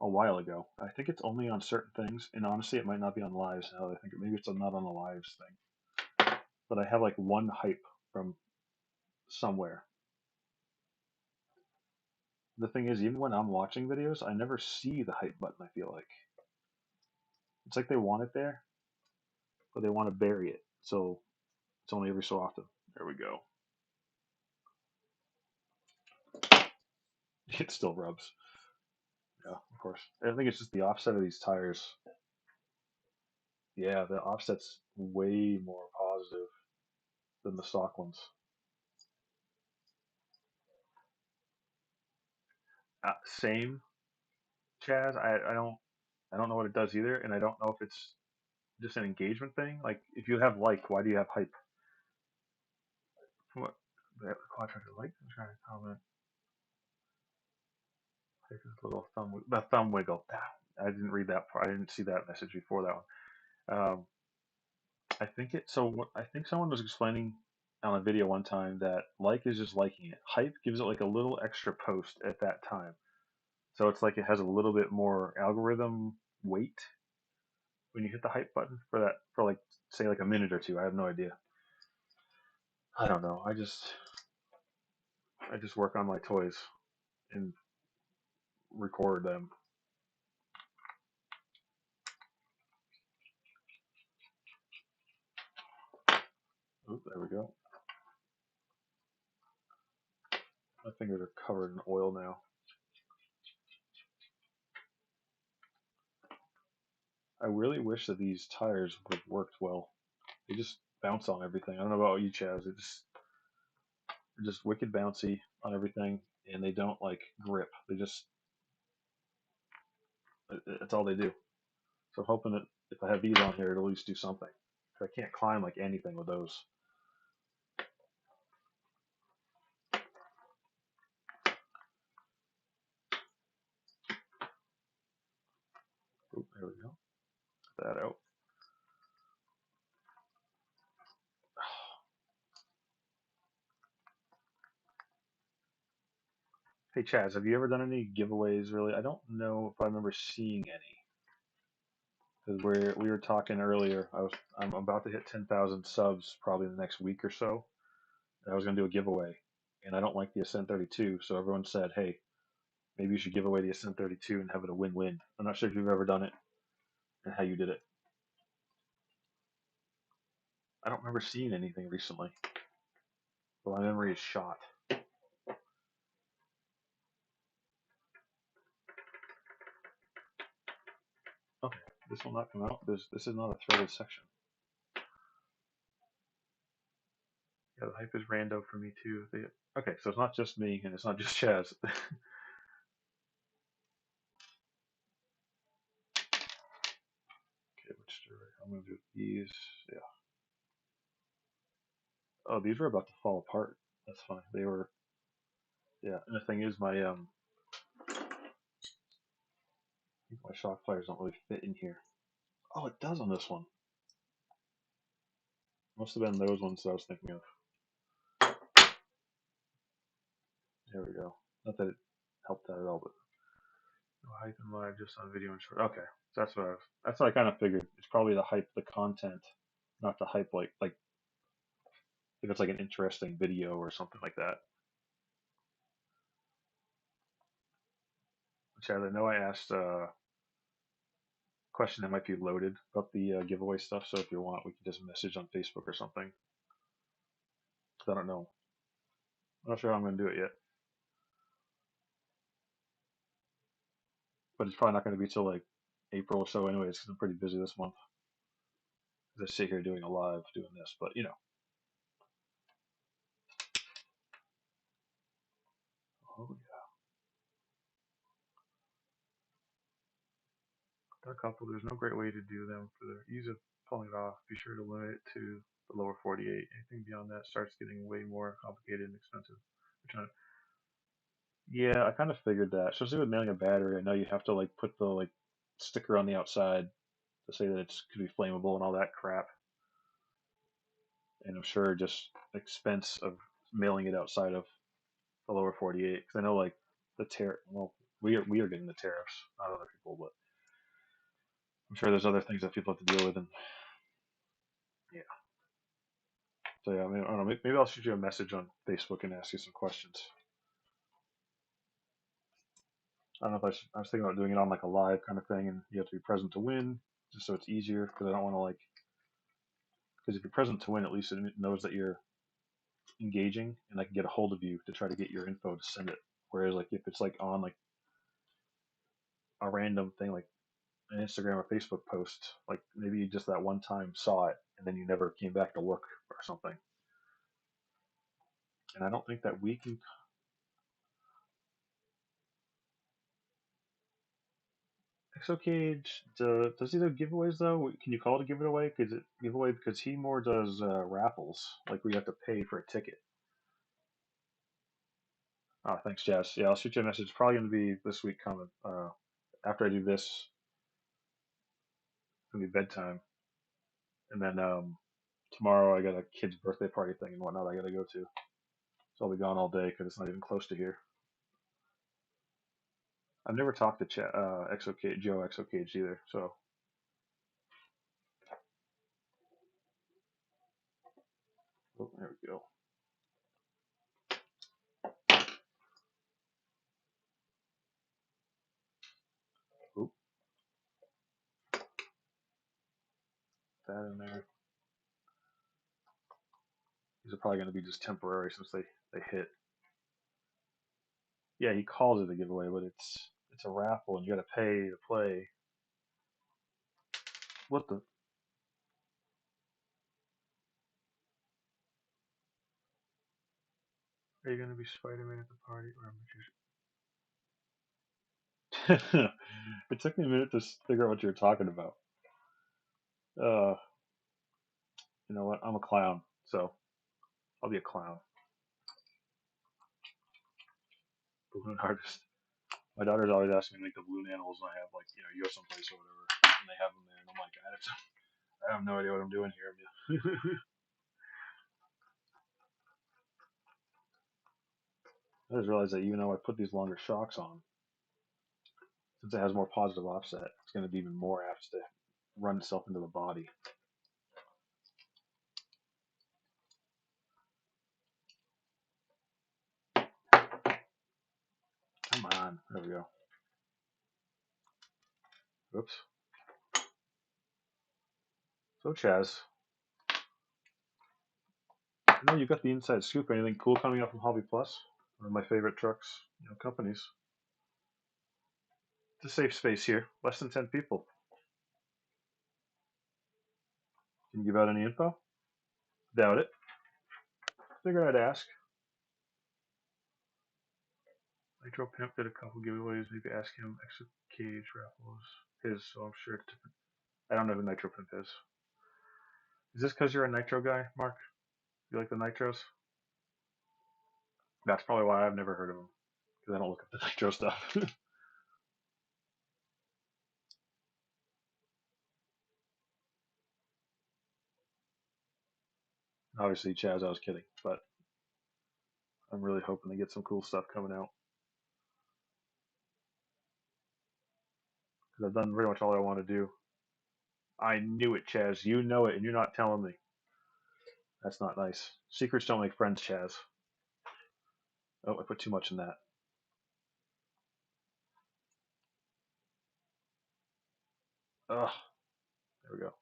a while ago. I think it's only on certain things, and honestly, it might not be on lives now that I think maybe it's not on the lives thing. But I have like one hype from somewhere. The thing is, even when I'm watching videos, I never see the hype button. I feel like it's like they want it there, but they want to bury it. So it's only every so often. There we go. It still rubs. Yeah, of course. I think it's just the offset of these tires. Yeah, the offset's way more positive than the stock ones. Same, Chaz. I don't know what it does either, and I don't know if it's just an engagement thing. Like if you have like, why do you have hype? What the contractor like? I'm trying to comment. Take this little the thumb wiggle. I didn't read that part. I didn't see that message before that one. I think it. So I think someone was explaining on a video one time that like is just liking it. Hype gives it like a little extra post at that time. So it's like it has a little bit more algorithm weight when you hit the hype button for like say like a minute or two. I have no idea. I don't know. I just work on my toys and record them. Oop, there we go. My fingers are covered in oil now. I really wish that these tires would have worked well. They just bounce on everything. I don't know about you, Chaz. They're just wicked bouncy on everything, and they don't like grip. That's all they do. So I'm hoping that if I have these on here, it'll at least do something. I can't climb like anything with those. Oop, there we go. Get that out. Hey Chaz, have you ever done any giveaways? Really, I don't know if I remember seeing any. Because we were talking earlier. I'm about to hit 10,000 subs probably in the next week or so. And I was gonna do a giveaway, and I don't like the Ascent 32, so everyone said, hey, maybe you should give away the Ascent 32 and have it a win-win. I'm not sure if you've ever done it and how you did it. I don't remember seeing anything recently. But my memory is shot. Okay, this will not come out. This is not a threaded section. Yeah, the hype is rando for me too. Okay, so it's not just me and it's not just Chaz. Okay, I'm gonna do these. Yeah. Oh, these were about to fall apart. That's fine. They were. Yeah, and the thing is, my shock pliers don't really fit in here. Oh, it does on this one. Must have been those ones that I was thinking of. There we go. Not that it helped that at all, but no hype in live, just on video and short. Okay, so that's what I kind of figured. It's probably the hype, the content, not the hype like if it's like an interesting video or something like that. Chad, I know I asked a question that might be loaded about the giveaway stuff. So if you want, we can just message on Facebook or something. I don't know. I'm not sure how I'm going to do it yet, but it's probably not going to be till like April or so, anyways. Because I'm pretty busy this month. as I sit here doing a live doing this, but you know. Oh yeah. Got a couple. There's no great way to do them for the ease of pulling it off. Be sure to limit it to the lower 48. Anything beyond that starts getting way more complicated and expensive. Yeah, I kind of figured that. Especially with mailing a battery, I know you have to like put the like sticker on the outside to say that it's could be flammable and all that crap. And I'm sure just expense of mailing it outside of the lower 48 because I know like the tariff. Well, we are getting the tariffs, not other people, but I'm sure there's other things that people have to deal with. And yeah, so yeah, I mean, I don't know. Maybe I'll shoot you a message on Facebook and ask you some questions. I don't know if I was thinking about doing it on like a live kind of thing, and you have to be present to win, just so it's easier because I don't want to like because if you're present to win, at least it knows that you're engaging, and I can get a hold of you to try to get your info to send it. Whereas like if it's like on like a random thing like an Instagram or Facebook post, like maybe you just that one time saw it and then you never came back to look or something. And I don't think that we can. ExoCage does he do giveaways though? Can you call it a giveaway? Because it giveaway because he more does raffles, like where you have to pay for a ticket. Oh, thanks, Jess. Yeah, I'll shoot you a message. Probably gonna be this week coming. After I do this, it's gonna be bedtime, and then tomorrow I got a kid's birthday party thing and whatnot I gotta go to. So I'll be gone all day because it's not even close to here. I've never talked to Joe ExoCage either. So oh, there we go. Oop, that in there. These are probably going to be just temporary since they hit. Yeah, he calls it a giveaway, but it's a raffle and you got to pay to play. What the? Are you going to be Spider-Man at the party or a magician? It took me a minute to figure out what you were talking about. Uh, you know what? I'm a clown, so I'll be a clown. Balloon artist. My daughter's always asking me to make the balloon animals, and I have like you go someplace or whatever, and they have them there, and I'm like, I have no idea what I'm doing here. I just realized that even though I put these longer shocks on, since it has more positive offset, it's going to be even more apt to run itself into the body. Come on, there we go. Oops. So Chaz, I know you got the inside scoop. Anything cool coming up from Hobby Plus? One of my favorite trucks, companies. It's a safe space here. Less than 10 people. Can you give out any info? Doubt it. Figured I'd ask. Nitro Pimp did a couple giveaways. Maybe ask him. Exit Cage raffles his, so I'm sure it's different. I don't know who Nitro Pimp is. Is this because you're a Nitro guy, Mark? You like the Nitros? That's probably why I've never heard of him. Because I don't look up the Nitro stuff. Obviously, Chaz, I was kidding, but I'm really hoping to get some cool stuff coming out. Because I've done pretty much all I want to do. I knew it, Chaz. You know it, and you're not telling me. That's not nice. Secrets don't make friends, Chaz. Oh, I put too much in that. Ugh. There we go.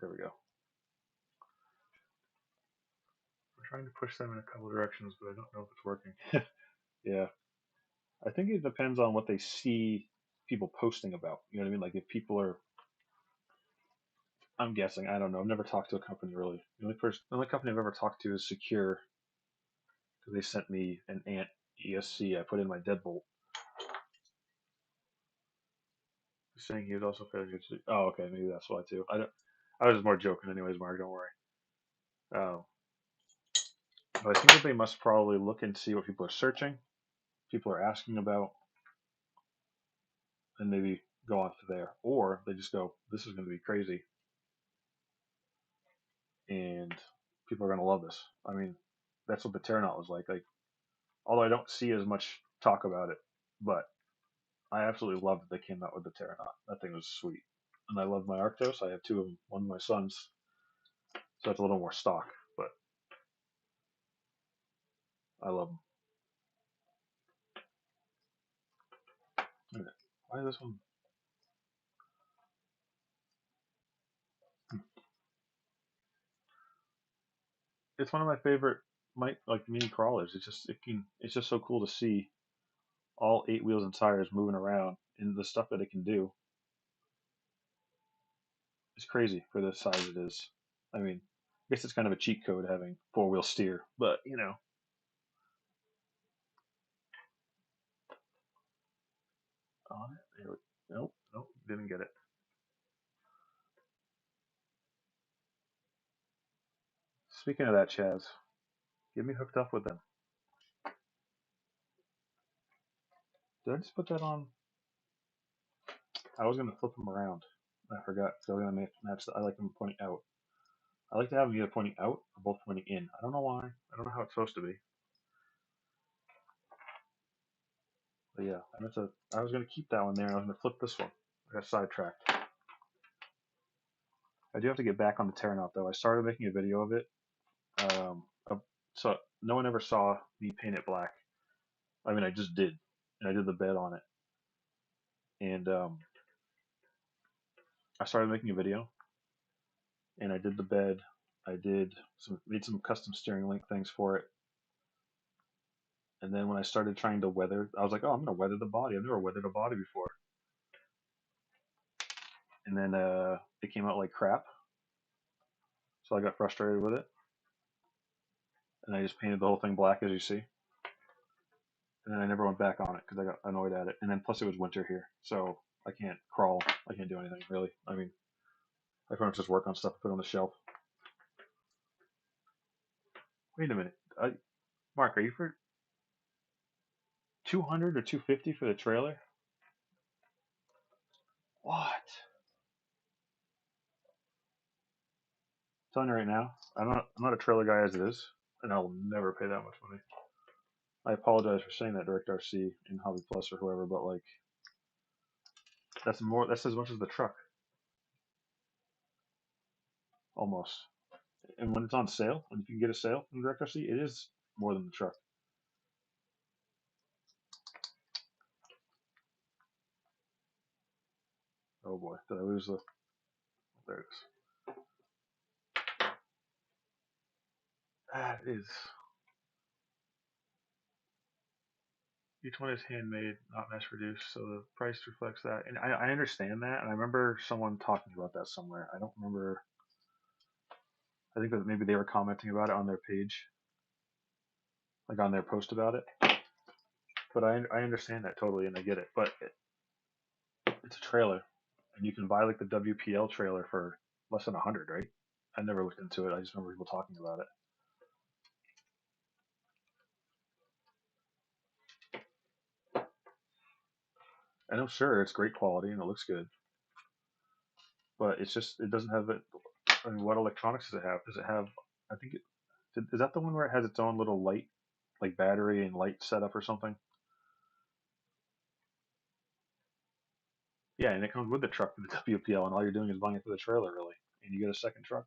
There we go. I'm trying to push them in a couple directions, but I don't know if it's working. Yeah. I think it depends on what they see people posting about. You know what I mean? Like if people are, I'm guessing, I don't know. I've never talked to a company really. The only company I've ever talked to is Secure, because they sent me an Ant ESC I put in my deadbolt. He's saying he was also fairly good. Oh, okay, maybe that's why too. I was just more joking, anyways, Mark. Don't worry. Um, but I think that they must probably look and see what people are searching, people are asking about, and maybe go on to there, or they just go, "This is going to be crazy," and people are going to love this. I mean, that's what the Terranaut was like. Like, although I don't see as much talk about it, but I absolutely loved that they came out with the Terranaut. That thing was sweet, and I love my Arctos. I have two of them. One of my sons, so it's a little more stock, but I love them. Why is this one? It's one of my favorite like mini crawlers. It's just so cool to see all 8 wheels and tires moving around and the stuff that it can do. It's crazy for the size it is. I mean, I guess it's kind of a cheat code having 4-wheel steer, but you know. On it. There we, nope, nope, didn't get it. Speaking of that, Chaz, get me hooked up with them. Did I just put that on? I was gonna flip them around. I forgot. So I was gonna match. I like them pointing out. I like to have them either pointing out or both pointing in. I don't know why. I don't know how it's supposed to be. But yeah, I was gonna keep that one there, and I was gonna flip this one. I got sidetracked. I do have to get back on the Terranaut though. I started making a video of it. Um, uh, so no one ever saw me paint it black. I mean, I just did, and I did the bed on it. And I started making a video, and I did the bed. I made some custom steering link things for it. And then when I started trying to weather, I was like, oh, I'm gonna weather the body. I've never weathered a body before. And then it came out like crap, so I got frustrated with it, and I just painted the whole thing black, as you see. And then I never went back on it because I got annoyed at it. And then plus it was winter here, so I can't crawl. I can't do anything really. I mean, I pretty much just work on stuff to put on the shelf. Wait a minute, Mark, are you for 200 or 250 for the trailer? What? I'm telling you right now, I'm not a trailer guy as it is, and I'll never pay that much money. I apologize for saying that, Direct RC and Hobby Plus or whoever, but like that's as much as the truck, almost. And when it's on sale, when you can get a sale from Direct RC, it is more than the truck. Oh boy, did I lose the? There it is. That is. Each one is handmade, not mass produced, so the price reflects that. And I understand that, and I remember someone talking about that somewhere. I don't remember. I think that maybe they were commenting about it on their page, like on their post about it. But I understand that totally, and I get it. But it's a trailer, and you can buy like the WPL trailer for less than 100, right? I never looked into it. I just remember people talking about it. And I'm sure it's great quality and it looks good, but it doesn't have it. I mean, what electronics does it have? Does it have? I think is that the one where it has its own little light, like battery and light setup or something? Yeah, and it comes with the truck for the WPL, and all you're doing is buying it for the trailer, really. And you get a second truck.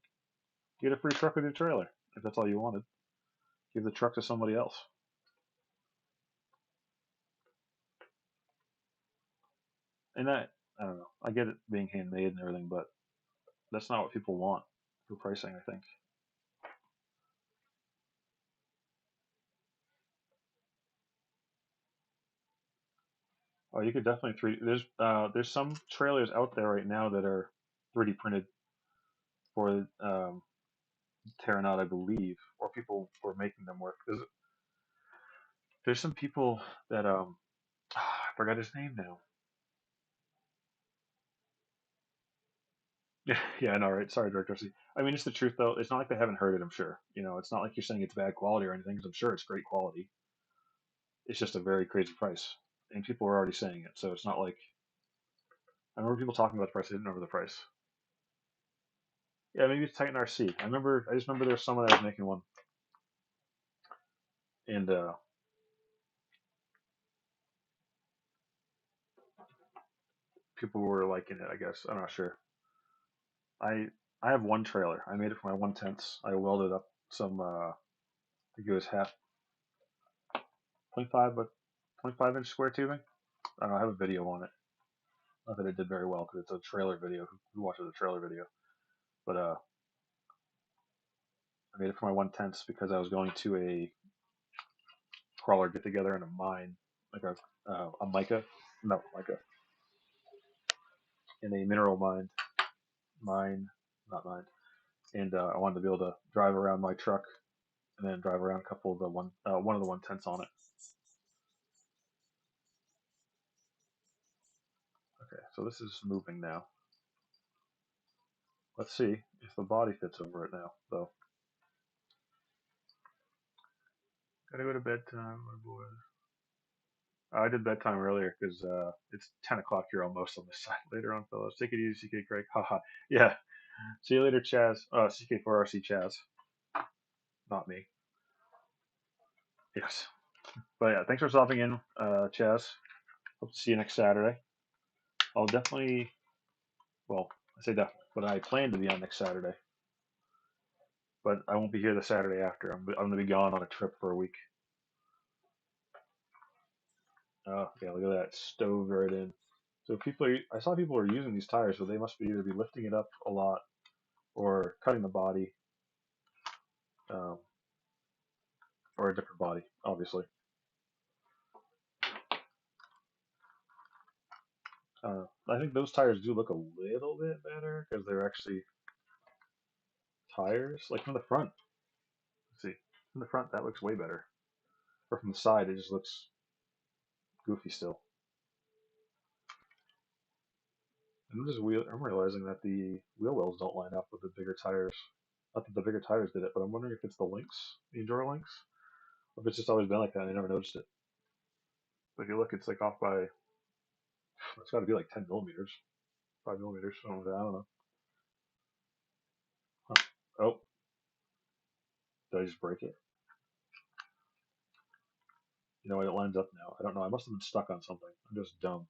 You get a free truck with your trailer if that's all you wanted. Give the truck to somebody else. And I don't know. I get it being handmade and everything, but that's not what people want for pricing, I think. Oh, you could definitely 3D. There's some trailers out there right now that are 3D printed for Terranaut, I believe, or people were making them work. There's some people that I forgot his name now. Yeah, yeah, I know, right? Sorry, Director C. I mean, it's the truth though. It's not like they haven't heard it. I'm sure. It's not like you're saying it's bad quality or anything. 'Cause I'm sure it's great quality. It's just a very crazy price, and people were already saying it. So it's not like I remember people talking about the price. I didn't remember the price. Yeah, maybe it's Titan RC. I just remember there was someone that was making one, and people were liking it. I guess I'm not sure. I I have one trailer. I made it for my 1/10. I welded up some. I think it was half 0.5 but 0.5-inch square tubing. I don't know. I have a video on it. Not that it did very well because it's a trailer video. Who watches a trailer video? But I made it for my 1/10 because I was going to a crawler get together in a mine, like a mica, no mica, in a mineral mine, not mine. And I wanted to be able to drive around my truck and then drive around a couple of the one of the 1/10s on it. Okay, so this is moving now. Let's see if the body fits over it now. So gotta go to bedtime, my boy. I did bedtime earlier because it's 10 o'clock here almost on this side. Later on, fellas. Take it easy, CK Craig. Haha. Yeah. See you later, Chaz. CK4RC Chaz. Not me. Yes. But yeah, thanks for stopping in, Chaz. Hope to see you next Saturday. I'll definitely, well, I say definitely, but I plan to be on next Saturday. But I won't be here the Saturday after. I'm going to be gone on a trip for a week. Oh, yeah, look at that. Stove right in. So I saw people are using these tires, so they must be either be lifting it up a lot or cutting the body, um, or a different body, obviously. I think those tires do look a little bit better because they're actually tires. Like from the front, let's see, from the front that looks way better. Or from the side, it just looks goofy still. And I'm realizing that the wheel wells don't line up with the bigger tires. Not that the bigger tires did it, but I'm wondering if it's the links, the Enduro links, or if it's just always been like that and I never noticed it. But if you look, it's like off by, it's got to be like 10 millimeters, 5 millimeters, something like that. I don't know. Huh. Oh, did I just break it? You know what? It lines up now. I don't know. I must have been stuck on something. I'm just dumb.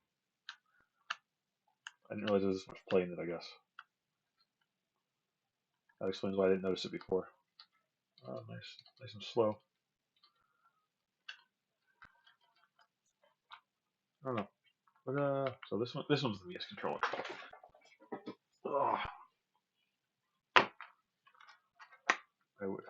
I didn't realize there was this much play in it, I guess. That explains why I didn't notice it before. Oh, nice. Nice and slow. I don't know. But so this one's the VS controller. Ugh. I would.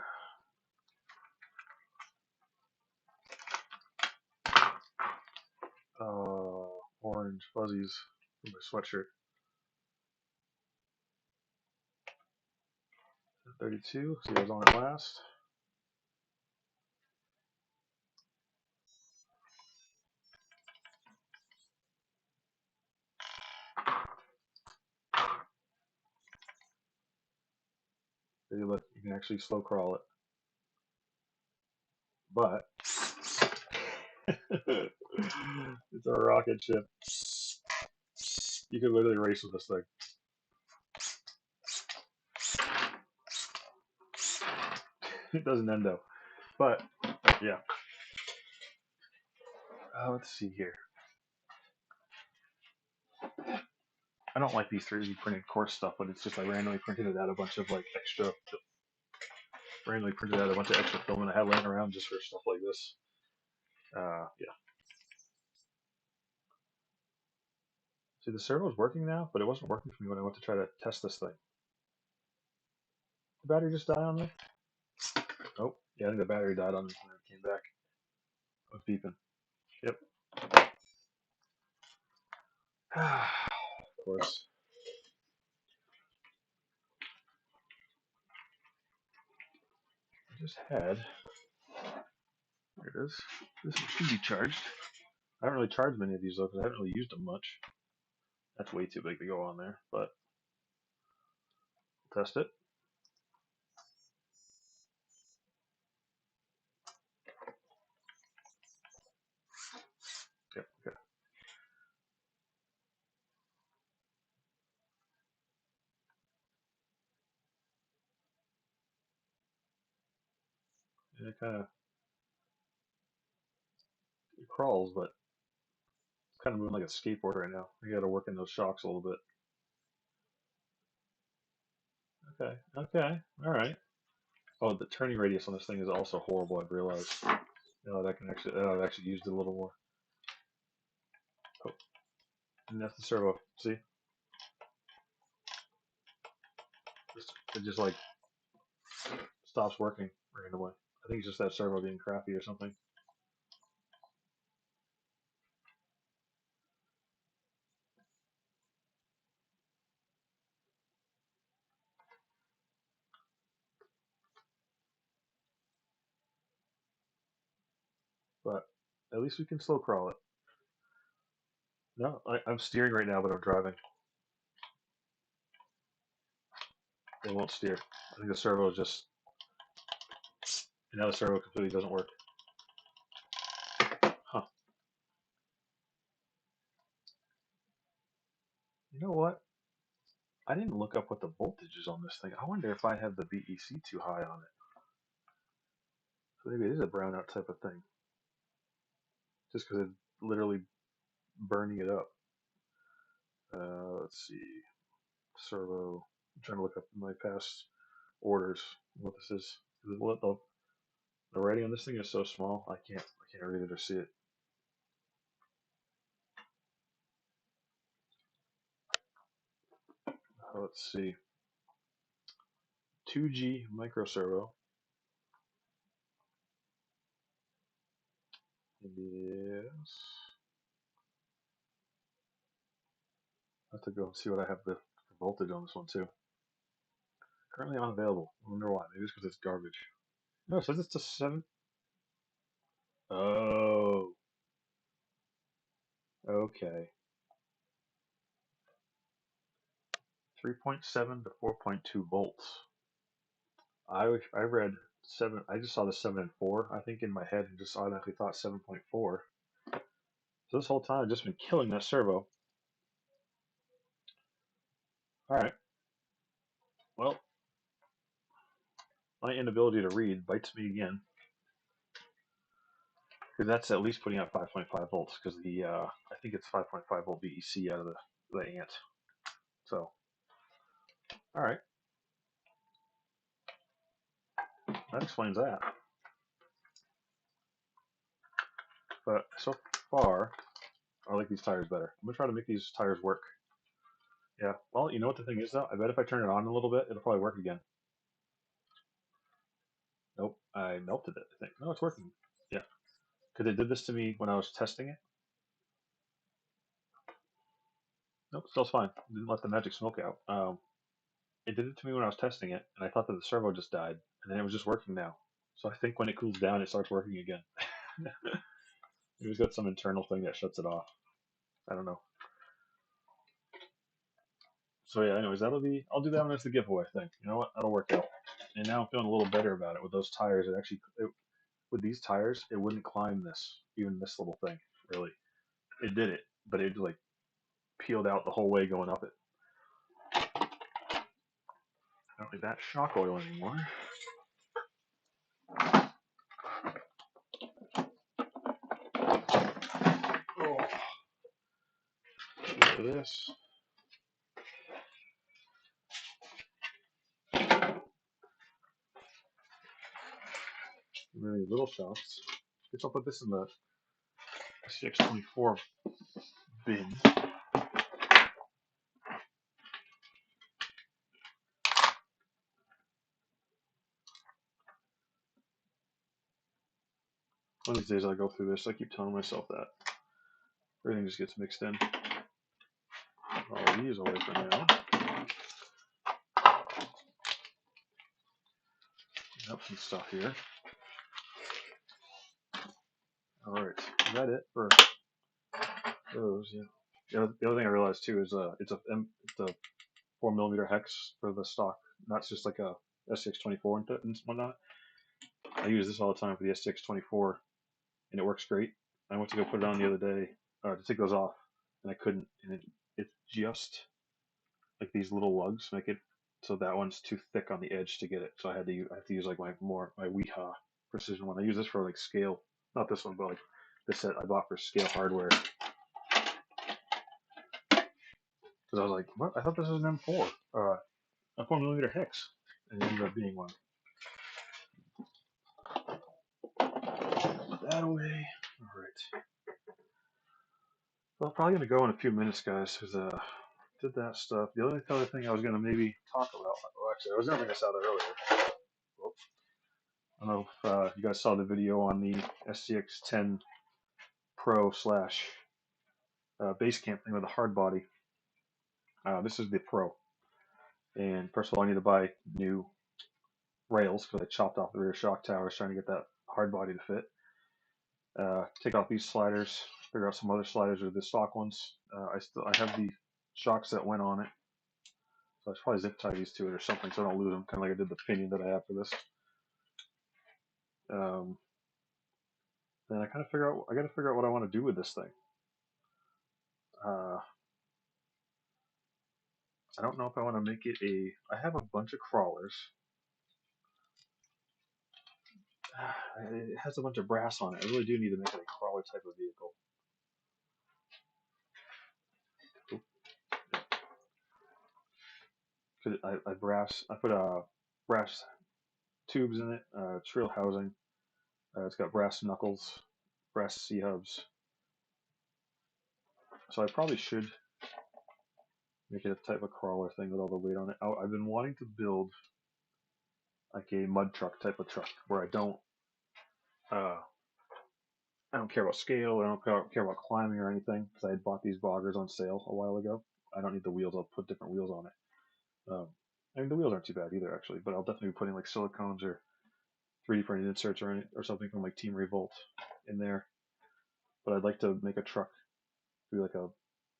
Orange fuzzies in my sweatshirt. 32. See, I was on it last. See, look, you can actually slow crawl it, but it's a rocket ship. You could literally race with this thing. It doesn't end though. But yeah. Let's see here. I don't like these 3D printed course stuff, but it's just I randomly printed it out a bunch of like randomly printed out a bunch of extra film and I had laying around just for stuff like this. Yeah. See, the servo is working now, but it wasn't working for me when I went to try to test this thing. The battery just died on me. Oh, yeah, I think the battery died on me when it came back. I was beeping. Yep. Of course. I just had. There it is. This one should be charged. I haven't really charged many of these though because I haven't really used them much. That's way too big to go on there, but we'll test it. Yep, okay. And it kind of crawls, but it's kind of moving like a skateboard right now. You got to work in those shocks a little bit. Okay, okay, all right. Oh, the turning radius on this thing is also horrible. I've realized. That can actually. I've actually used it a little more. Oh, and that's the servo. See, it just like stops working randomly. I think it's just that servo being crappy or something. But at least we can slow crawl it. No, I'm steering right now, but I'm driving. It won't steer. I think the servo is just. And now the servo completely doesn't work. Huh. You know what? I didn't look up what the voltage is on this thing. I wonder if I have the VEC too high on it. So maybe it is a brownout type of thing. Just because it's literally burning it up. Let's see. Servo. I'm trying to look up my past orders. What this is. What the writing on this thing is so small. I can't read it or see it. Let's see. 2G micro servo. Yes. I have to go and see what I have the voltage on this one too. Currently unavailable. I wonder why. Maybe it's because it's garbage. No, it says it's a 7. Oh, okay. 3.7 to 4.2 volts. I read 7. I just saw the 7 and 4. I think in my head and just automatically thought 7.4. So this whole time I've just been killing that servo. All right. Well, my inability to read bites me again. Because that's at least putting out 5.5 volts. Because I think it's 5.5 volt VEC out of the ant. So, all right, that explains that. But so far, I like these tires better. I'm gonna try to make these tires work. Yeah. Well, you know what the thing is though? I bet if I turn it on a little bit, it'll probably work again. Nope. I melted it, I think. No, it's working. Yeah. Because it did this to me when I was testing it. Nope, still fine. It didn't let the magic smoke out. It did it to me when I was testing it, and I thought that the servo just died, and then it was just working now. So I think when it cools down, it starts working again. It's got some internal thing that shuts it off. I don't know. So yeah, anyways, I'll do that one as the giveaway thing. You know what? That'll work out. And now I'm feeling a little better about it with those tires. With these tires, it wouldn't climb even this little thing, really. It did it, but it like peeled out the whole way going up it. I don't need that shock oil anymore. Oh, look at this. Really little shocks. Guess I'll put this in the SCX24 bin. One of these days I'll go through this. I keep telling myself that. Everything just gets mixed in. all these away for now. Got some stuff here. All right, is that it for those? Yeah. The other thing I realized too is it's a 4mm hex for the stock. Not just like a SCX24 and whatnot. I use this all the time for the SCX24, and it works great. I went to go put it on the other day to take those off, and I couldn't. And it's just like these little lugs make it so that one's too thick on the edge to get it. So I have to use like my Weha precision one. I use this for like scale, not this one, but like this set I bought for scale hardware. Because I was like, what? I thought this was an M4, a 4mm hex, and it ended up being one. Put that away. All right. Well, I'm probably gonna go in a few minutes, guys, because did that stuff. The only other thing I was gonna maybe talk about. Well, actually, I was gonna bring this out earlier. Well, I don't know if you guys saw the video on the SCX10 Pro slash base camp thing with the hard body. This is the Pro, and first of all, I need to buy new rails because I chopped off the rear shock towers trying to get that hard body to fit. Take off these sliders, figure out some other sliders or the stock ones. I have the shocks that went on it, so I should probably zip tie these to it or something so I don't lose them, kind of like I did the pinion that I have for this. Then I got to figure out what I want to do with this thing. I don't know if I want to make it I have a bunch of crawlers. It has a bunch of brass on it. I really do need to make it a crawler type of vehicle. I put brass tubes in it, trail housing. It's got brass knuckles, brass C-hubs. So I probably should make it a type of crawler thing with all the weight on it. I've been wanting to build like a mud truck type of truck where I don't care about scale. I don't care about climbing or anything because I had bought these boggers on sale a while ago. I don't need the wheels. I'll put different wheels on it. I mean, the wheels aren't too bad either, actually, but I'll definitely be putting like silicones or 3D printed inserts or something from like Team Revolt in there. But I'd like to make a truck do like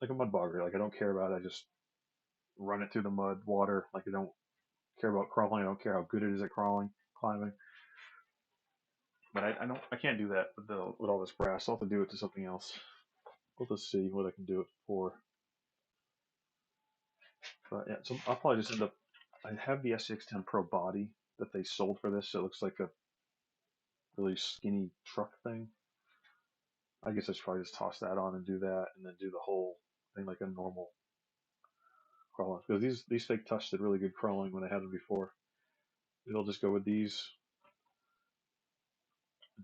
a mud bogger. Like I don't care about it. I just run it through the mud, water. Like I don't care about crawling. I don't care how good it is at climbing. But I can't do that with all this brass. I'll have to do it to something else. We'll just see what I can do it for. But yeah, so I'll probably just end up. I have the SCX10 Pro body that they sold for this, so it looks like a really skinny truck thing. I guess I should probably just toss that on and do that, and then do the whole thing like a normal crawler. Because these fake touch did really good crawling when I had them before. Maybe I'll just go with these.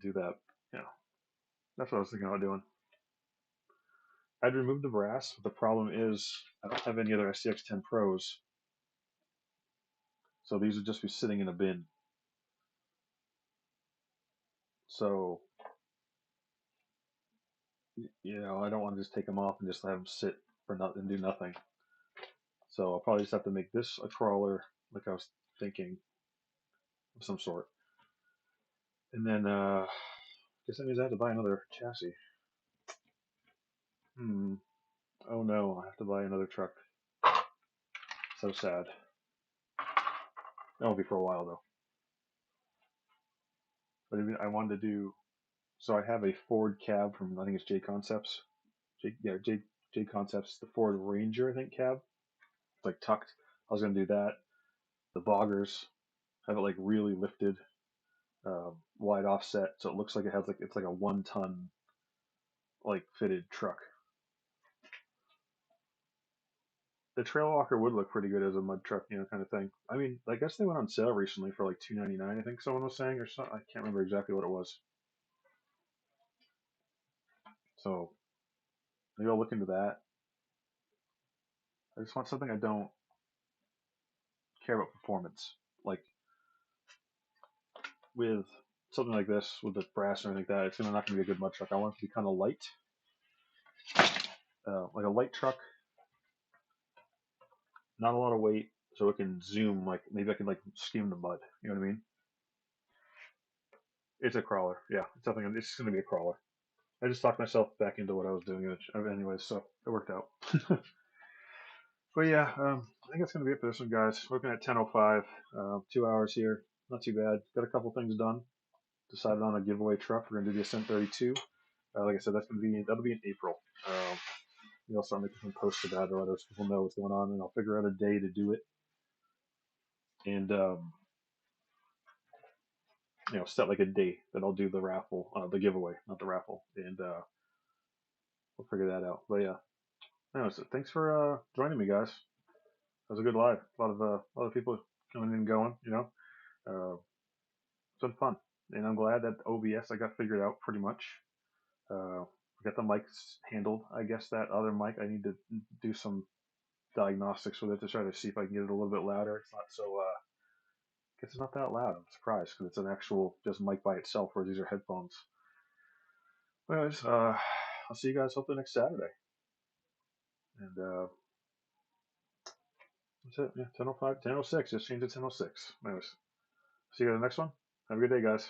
Do that. Yeah, that's what I was thinking about doing. I'd remove the brass, but the problem is I don't have any other SCX10 Pros, so these would just be sitting in a bin. So, I don't want to just take them off and just have them sit for nothing and do nothing. So I'll probably just have to make this a crawler, like I was thinking, of some sort. And then, I guess that means I have to buy another chassis. Oh no, I have to buy another truck. So sad. That won't be for a while though. But I wanted to do. So I have a Ford cab from I think it's J Concepts. J Concepts, the Ford Ranger I think cab. It's like tucked. I was gonna do that. The boggers have it like really lifted, wide offset, so it looks like it's like a 1 ton like fitted truck. The Trailwalker would look pretty good as a mud truck, kind of thing. I mean, I guess they went on sale recently for like $299. I think someone was saying, or something. I can't remember exactly what it was. So maybe I'll look into that. I just want something I don't care about performance. Like with something like this, with the brass and everything like that, it's not going to be a good mud truck. I want it to be kind of light, like a light truck. not a lot of weight, so it can zoom. Like maybe I can like skim the mud. You know what I mean? It's a crawler. Yeah, it's something. It's gonna be a crawler. I just talked myself back into what I was doing, anyways, so it worked out. But yeah, I think that's gonna be it for this one, guys. Looking at 10:05, 2 hours here. Not too bad. Got a couple things done. Decided on a giveaway truck. We're gonna do the Ascent 32. Like I said, that'll be in April. I'll start making some posts about it, or let people know what's going on, and I'll figure out a day to do it. And set like a date that I'll do the raffle, the giveaway, not the raffle, and we'll figure that out. But yeah, anyways, thanks for joining me, guys. That was a good live. A lot of people coming and going. It's been fun, and I'm glad that OBS I got figured out pretty much. I got the mics handled. I guess that other mic I need to do some diagnostics with it to try to see if I can get it a little bit louder. It's not so. I guess it's not that loud. I'm surprised because it's an actual just mic by itself, where these are headphones. Anyways, I'll see you guys hopefully next Saturday. And that's it. Yeah, 10:05, 10:06. Just changed to 10:06. Anyways, see you guys in the next one. Have a good day, guys.